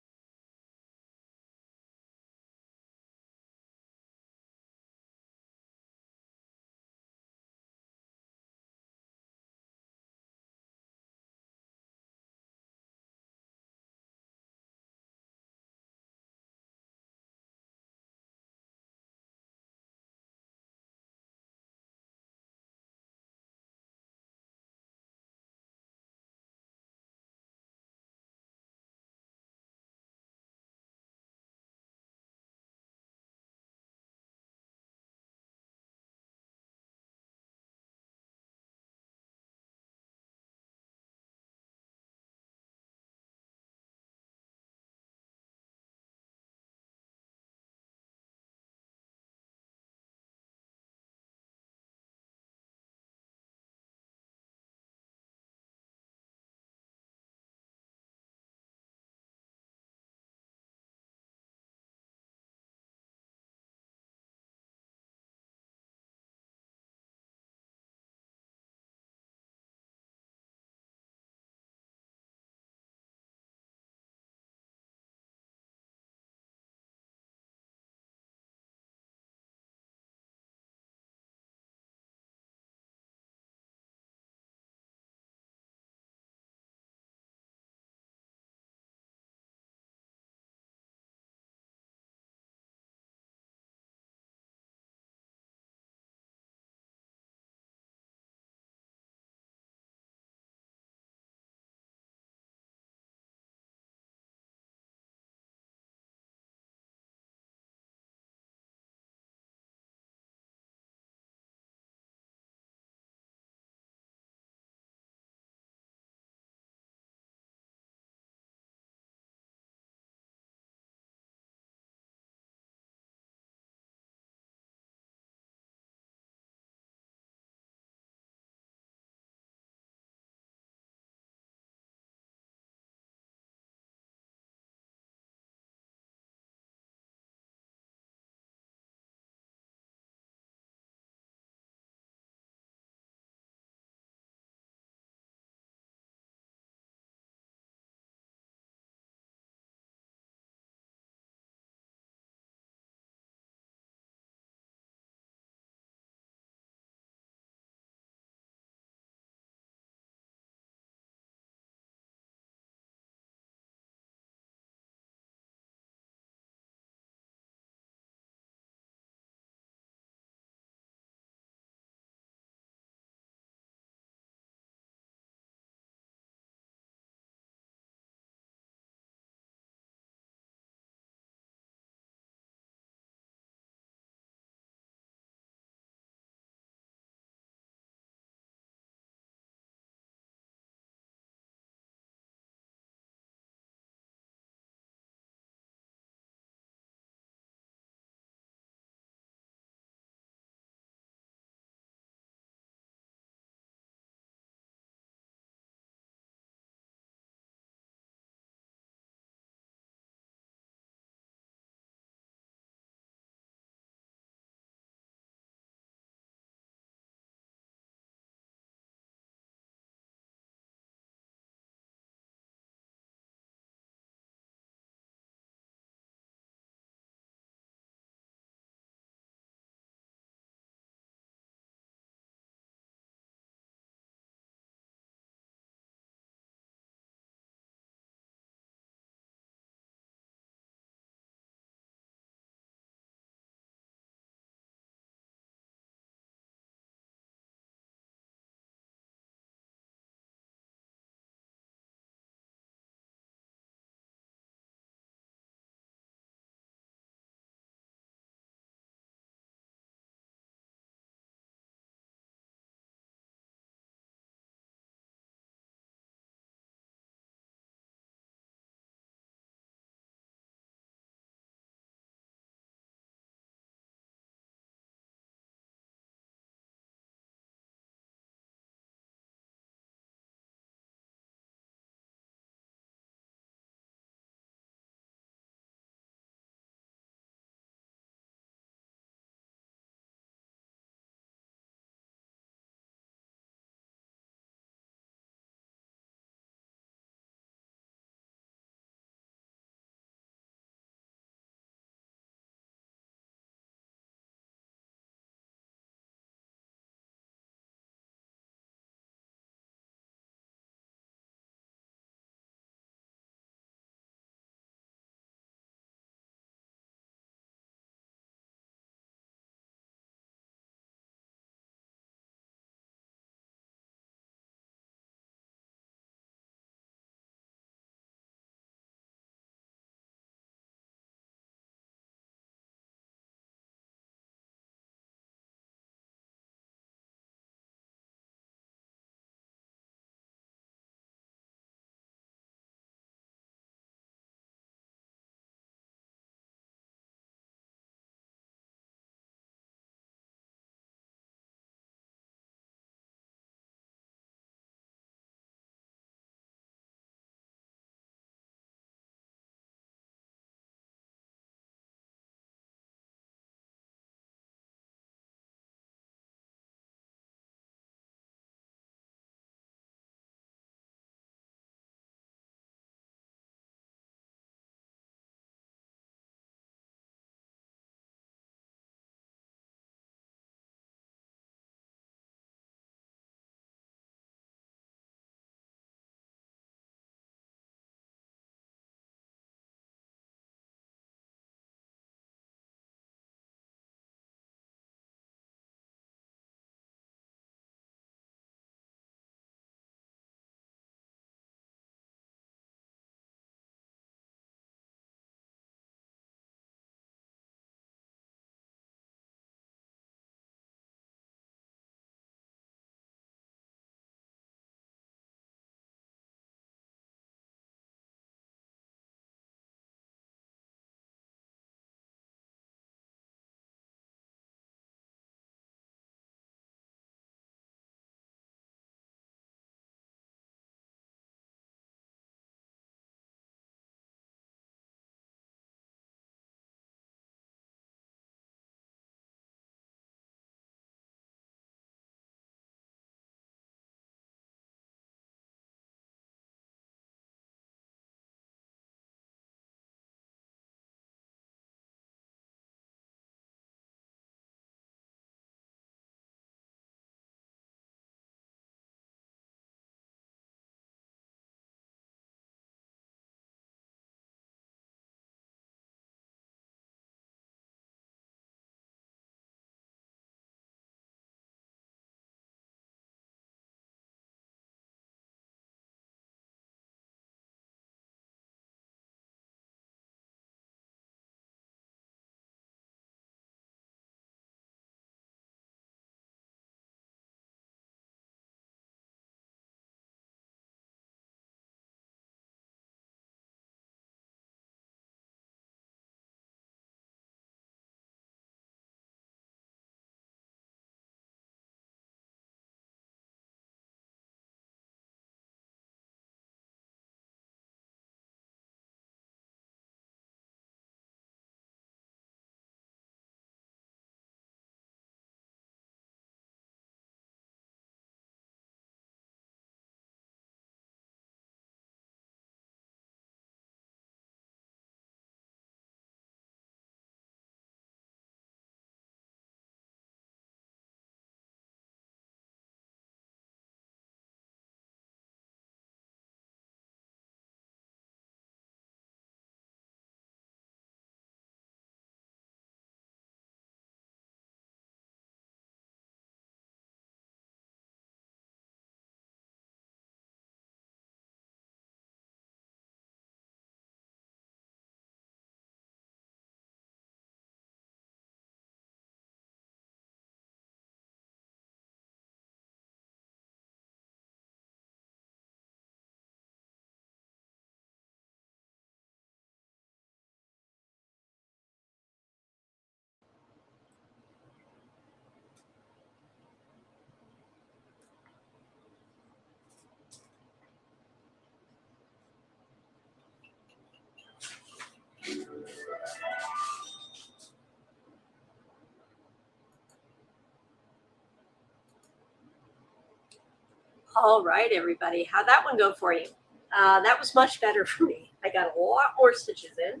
All right, everybody. How'd that one go for you? That was much better for me. I got a lot more stitches in.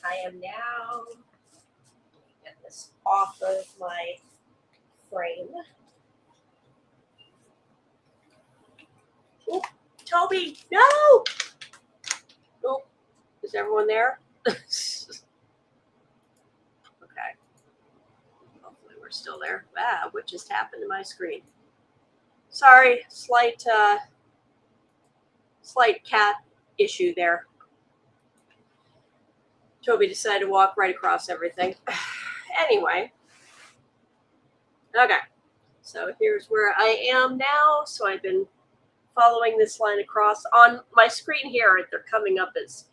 I am now get this off of my frame. Oop, Toby, no! Oh, is everyone there? Okay. Hopefully we're still there. Ah, what just happened to my screen? Sorry, slight cat issue there. Toby decided to walk right across everything. Anyway. Okay. So here's where I am now. So I've been following this line across. On my screen here, they're coming up as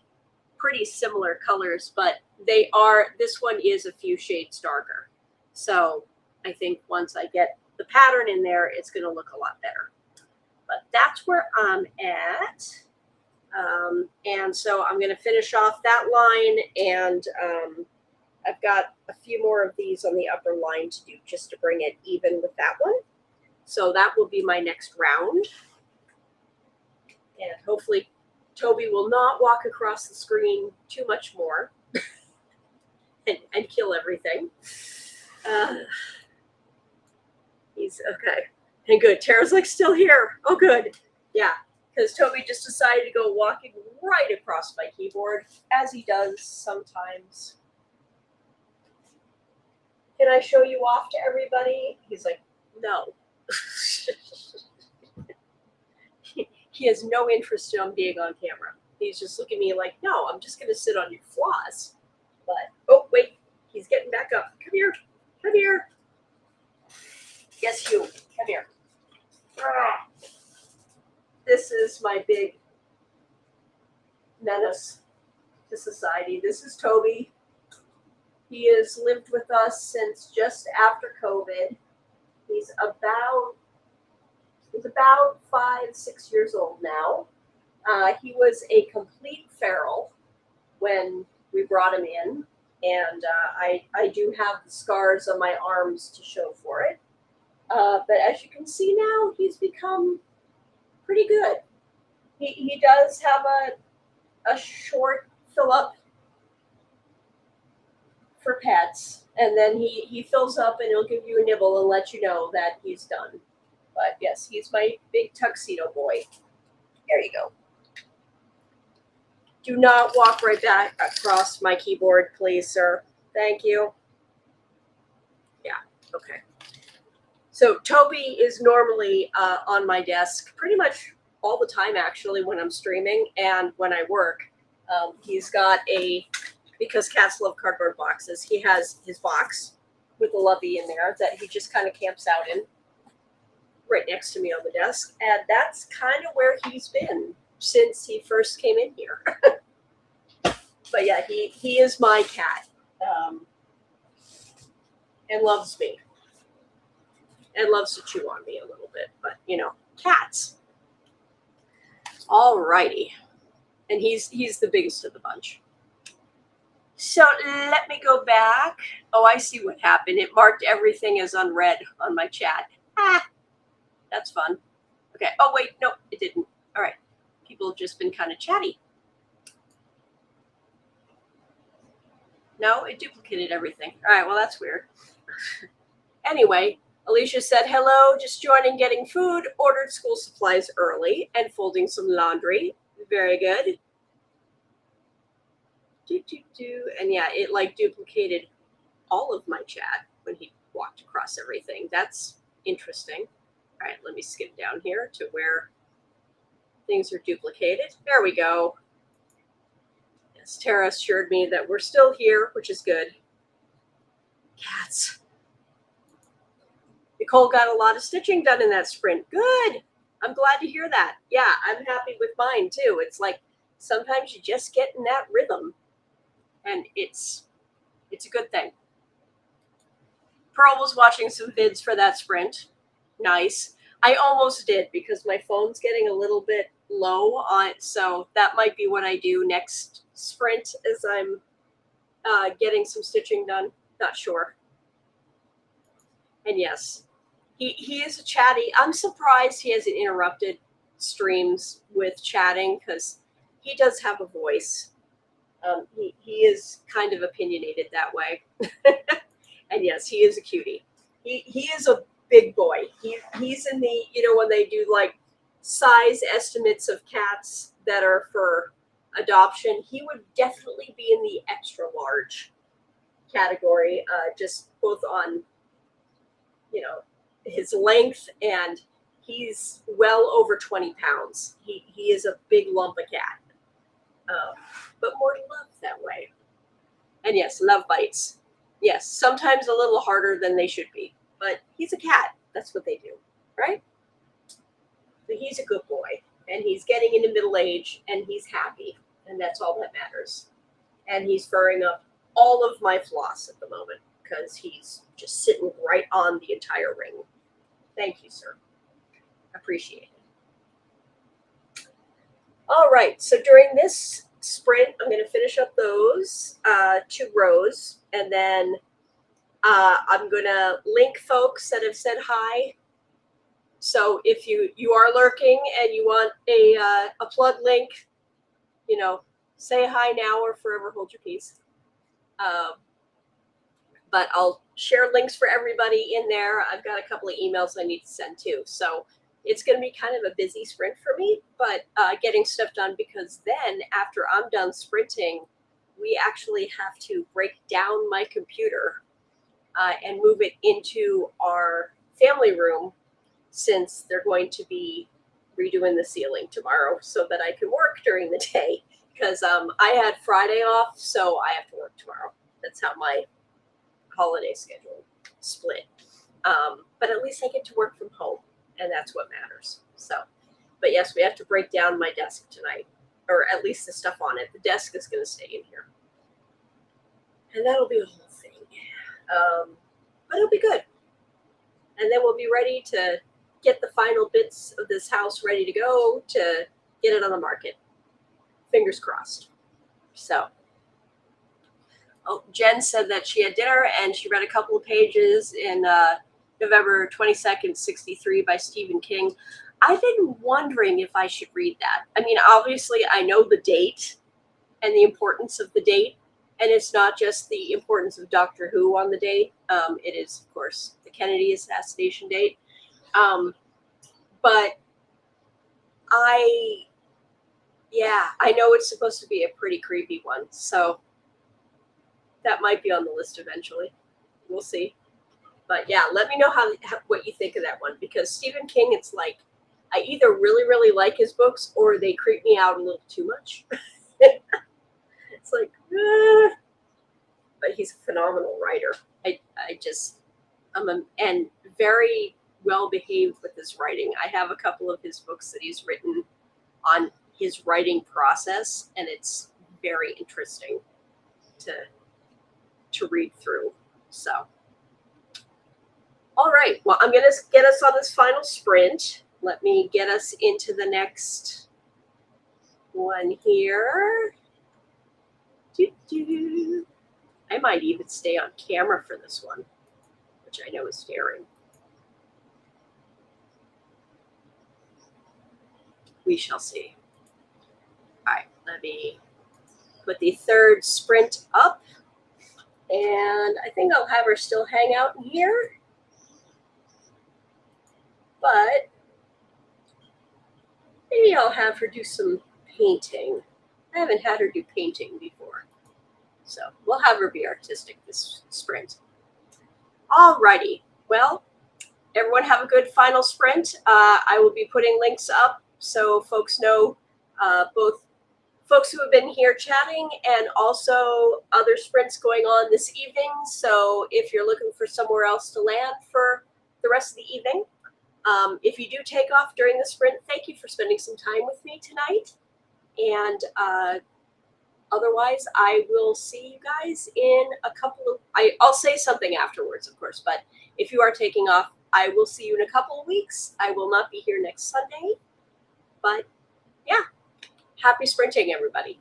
pretty similar colors, but this one is a few shades darker. So I think once I get the pattern in there, it's going to look a lot better. But that's where I'm at. And so I'm going to finish off that line, and I've got a few more of these on the upper line to do just to bring it even with that one. So that will be my next round. And hopefully Toby will not walk across the screen too much more and kill everything. He's okay. And good. Tara's like still here. Oh, good. Yeah, because Toby just decided to go walking right across my keyboard, as he does sometimes. Can I show you off to everybody? He's like, no. He has no interest in being on camera. He's just looking at me like, no, I'm just going to sit on your flaws. But, oh, wait, he's getting back up. Come here. Come here. Yes, you. Come here. This is my big menace to society. This is Toby. He has lived with us since just after COVID. He's about 5-6 years old now. He was a complete feral when we brought him in, and I do have the scars on my arms to show for it. But as you can see now, he's become pretty good. He does have a short fill-up for pets, and then he fills up and he'll give you a nibble and let you know that he's done. But yes, he's my big tuxedo boy. There you go. Do not walk right back across my keyboard, please, sir. Thank you. Yeah, okay. So Toby is normally on my desk pretty much all the time, actually, when I'm streaming and when I work. He's got because cats love cardboard boxes, he has his box with a lovey in there that he just kind of camps out in, right next to me on the desk, and that's kind of where he's been since he first came in here. But yeah, he is my cat, and loves me, and loves to chew on me a little bit, but you know, cats. All righty, and he's the biggest of the bunch. So let me go back. Oh, I see what happened. It marked everything as unread on my chat. Ah. That's fun. Okay. Oh, wait. No, it didn't. All right. People have just been kind of chatty. No, it duplicated everything. All right. Well, that's weird. Anyway, Alicia said, hello, just joining, getting food, ordered school supplies early, and folding some laundry. Very good. And yeah, it like duplicated all of my chat when he walked across everything. That's interesting. All right, let me skip down here to where things are duplicated. There we go. Yes, Tara assured me that we're still here, which is good. Cats. Nicole got a lot of stitching done in that sprint. Good. I'm glad to hear that. Yeah, I'm happy with mine too. It's like sometimes you just get in that rhythm, and it's a good thing. Pearl was watching some vids for that sprint. Nice. I almost did because my phone's getting a little bit low on it, so that might be what I do next sprint as I'm getting some stitching done. Not sure. And yes, he is a chatty. I'm surprised he hasn't interrupted streams with chatting because he does have a voice. He is kind of opinionated that way. And yes, he is a cutie. He is a big boy. He's in the, you know, when they do like size estimates of cats that are for adoption, he would definitely be in the extra large category, just both on, you know, his length, and he's well over 20 pounds. He is a big lump of cat, but more love that way. And yes, love bites. Yes, sometimes a little harder than they should be, but he's a cat. That's what they do, right? So he's a good boy, and he's getting into middle age, and he's happy, and that's all that matters. And he's furring up all of my floss at the moment because he's just sitting right on the entire ring. Thank you, sir. Appreciate it. All right, so during this sprint, I'm going to finish up those 2 rows, and then I'm going to link folks that have said hi. So if you are lurking and you want a plug link, you know, say hi now or forever hold your peace. But I'll share links for everybody in there. I've got a couple of emails I need to send too. So it's going to be kind of a busy sprint for me, but getting stuff done, because then after I'm done sprinting, we actually have to break down my computer and move it into our family room, since they're going to be redoing the ceiling tomorrow so that I can work during the day, because I had Friday off, so I have to work tomorrow. That's how my holiday schedule split. But at least I get to work from home, and that's what matters. So, but yes, we have to break down my desk tonight, or at least the stuff on it. The desk is going to stay in here, and that'll be a whole thing. But it'll be good. And then we'll be ready to get the final bits of this house ready to go to get it on the market. Fingers crossed. So, oh, Jen said that she had dinner and she read a couple of pages in November 22nd, 63 by Stephen King. I've been wondering if I should read that. I mean, obviously I know the date and the importance of the date, and it's not just the importance of Doctor Who on the date. It is, of course, the Kennedy assassination date. But I know it's supposed to be a pretty creepy one, so that might be on the list eventually. We'll see. But yeah, let me know what you think of that one, because Stephen King, it's like I either really, really like his books or they creep me out a little too much. It's like, but he's a phenomenal writer. And very well behaved with his writing. I have a couple of his books that he's written on his writing process, and it's very interesting to read through. So, all right. Well, I'm going to get us on this final sprint. Let me get us into the next one here. I might even stay on camera for this one, which I know is daring. We shall see. All right, let me put the third sprint up, and I think I'll have her still hang out in here, but maybe I'll have her do some painting. I haven't had her do painting before, so we'll have her be artistic this sprint. Alrighty, well, everyone have a good final sprint. I will be putting links up so folks know, both folks who have been here chatting and also other sprints going on this evening. So if you're looking for somewhere else to land for the rest of the evening, if you do take off during the sprint, thank you for spending some time with me tonight. And otherwise, I will see you guys in a couple of, I'll say something afterwards, of course, but if you are taking off, I will see you in a couple of weeks. I will not be here next Sunday, but yeah, happy sprinting, everybody.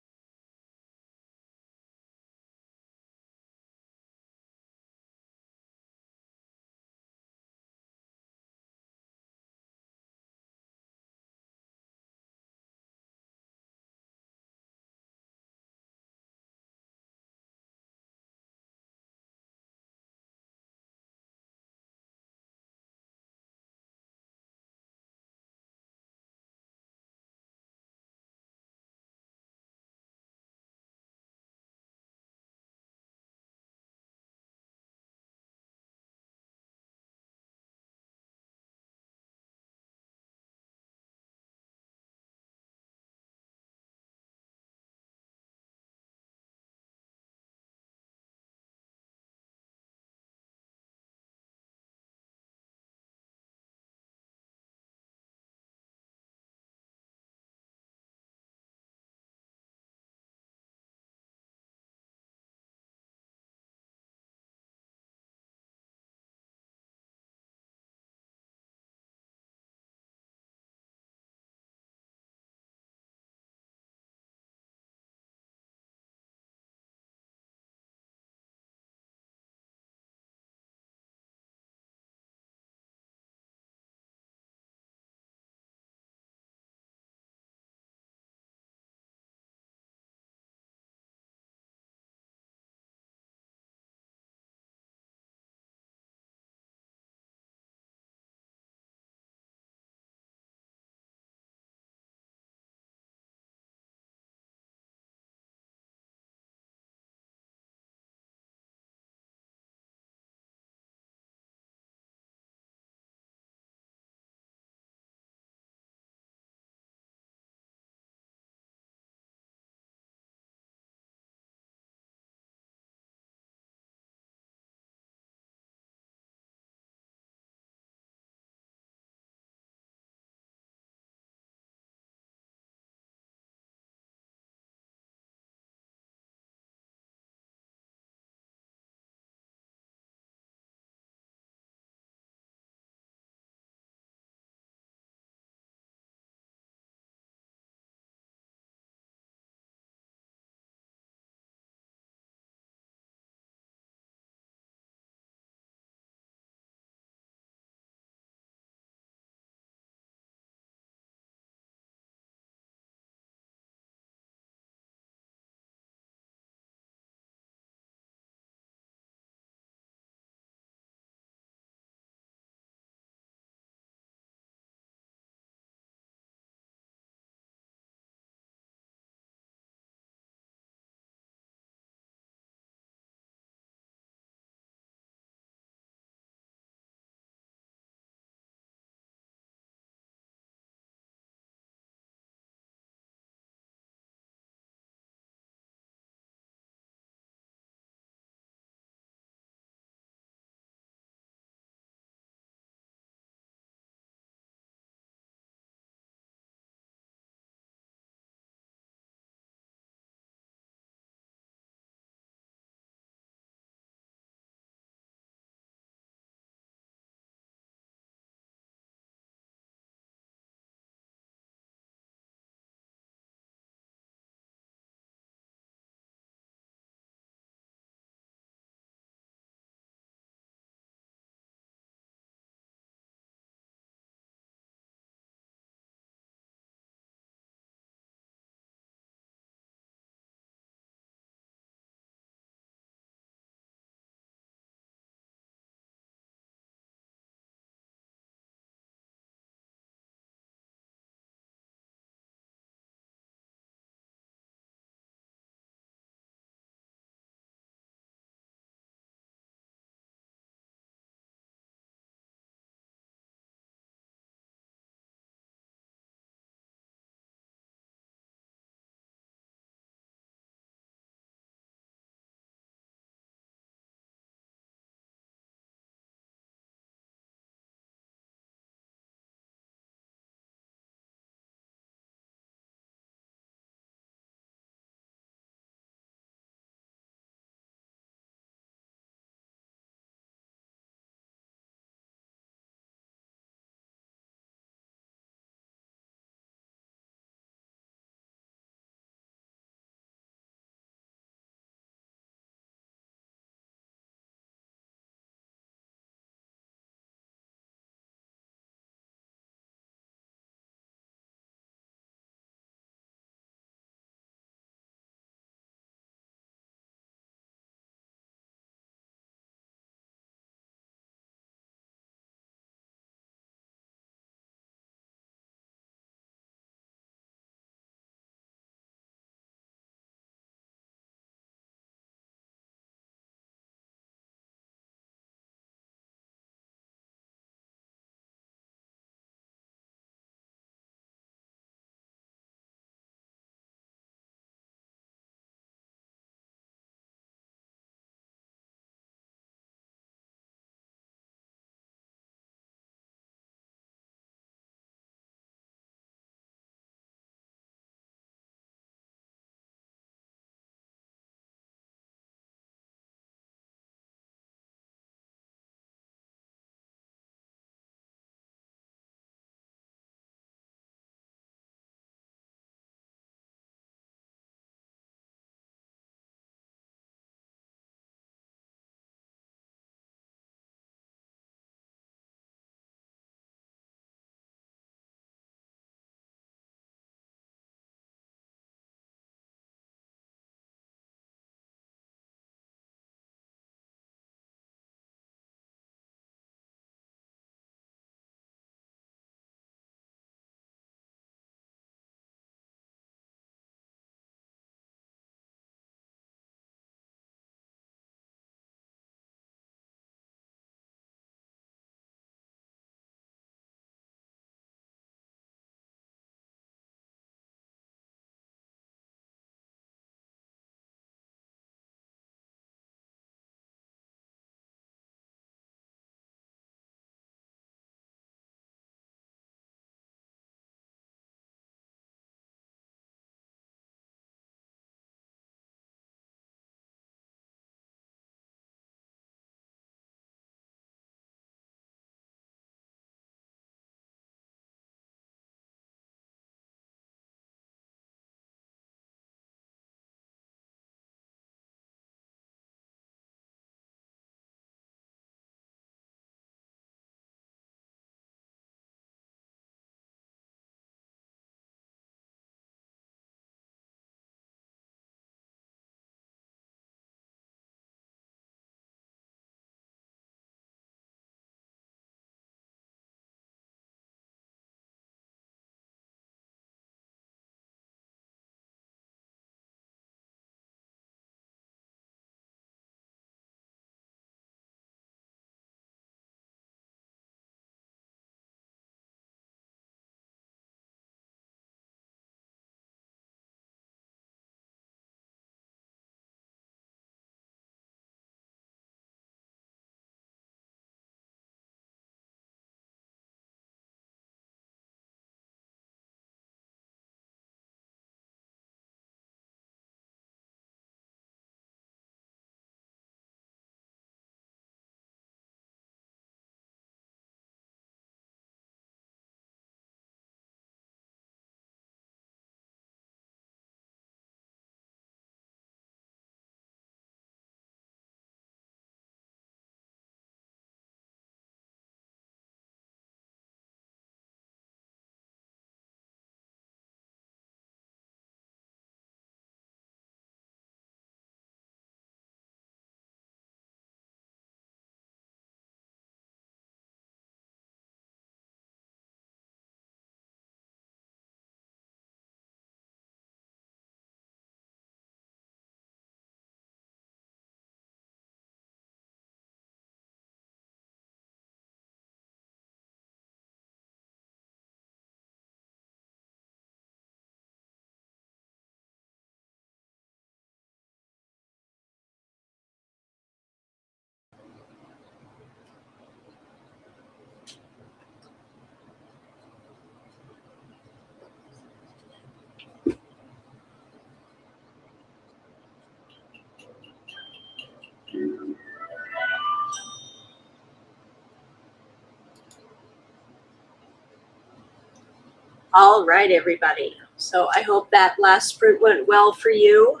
All right, everybody. So I hope that last sprint went well for you.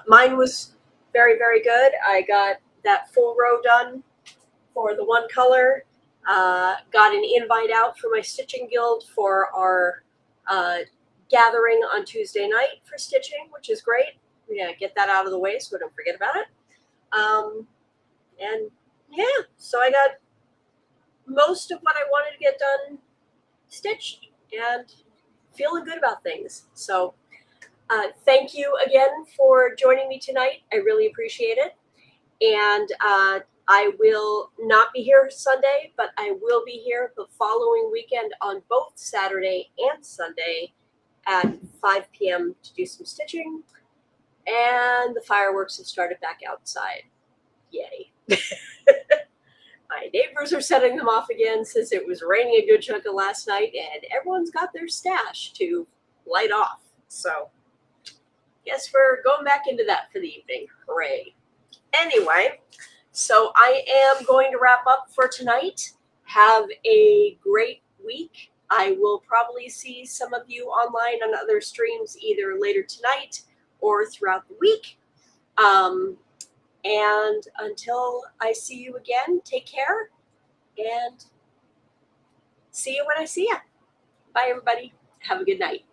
Mine was very, very good. I got that full row done for the one color. Got an invite out for my Stitching Guild for our gathering on Tuesday night for stitching, which is great. Yeah, get that out of the way so I don't forget about it. And yeah, so I got most of what I wanted to get done stitched and feeling good about things. So thank you again for joining me tonight. I really appreciate it. And I will not be here Sunday, but I will be here the following weekend on both Saturday and Sunday at 5 p.m. to do some stitching. And the fireworks have started back outside. Yay. My neighbors are setting them off again since it was raining a good chunk of last night, and everyone's got their stash to light off. So guess we're going back into that for the evening. Hooray. Anyway, so I am going to wrap up for tonight. Have a great week. I will probably see some of you online on other streams either later tonight or throughout the week. And until I see you again, take care and see you when I see you. Bye, everybody. Have a good night.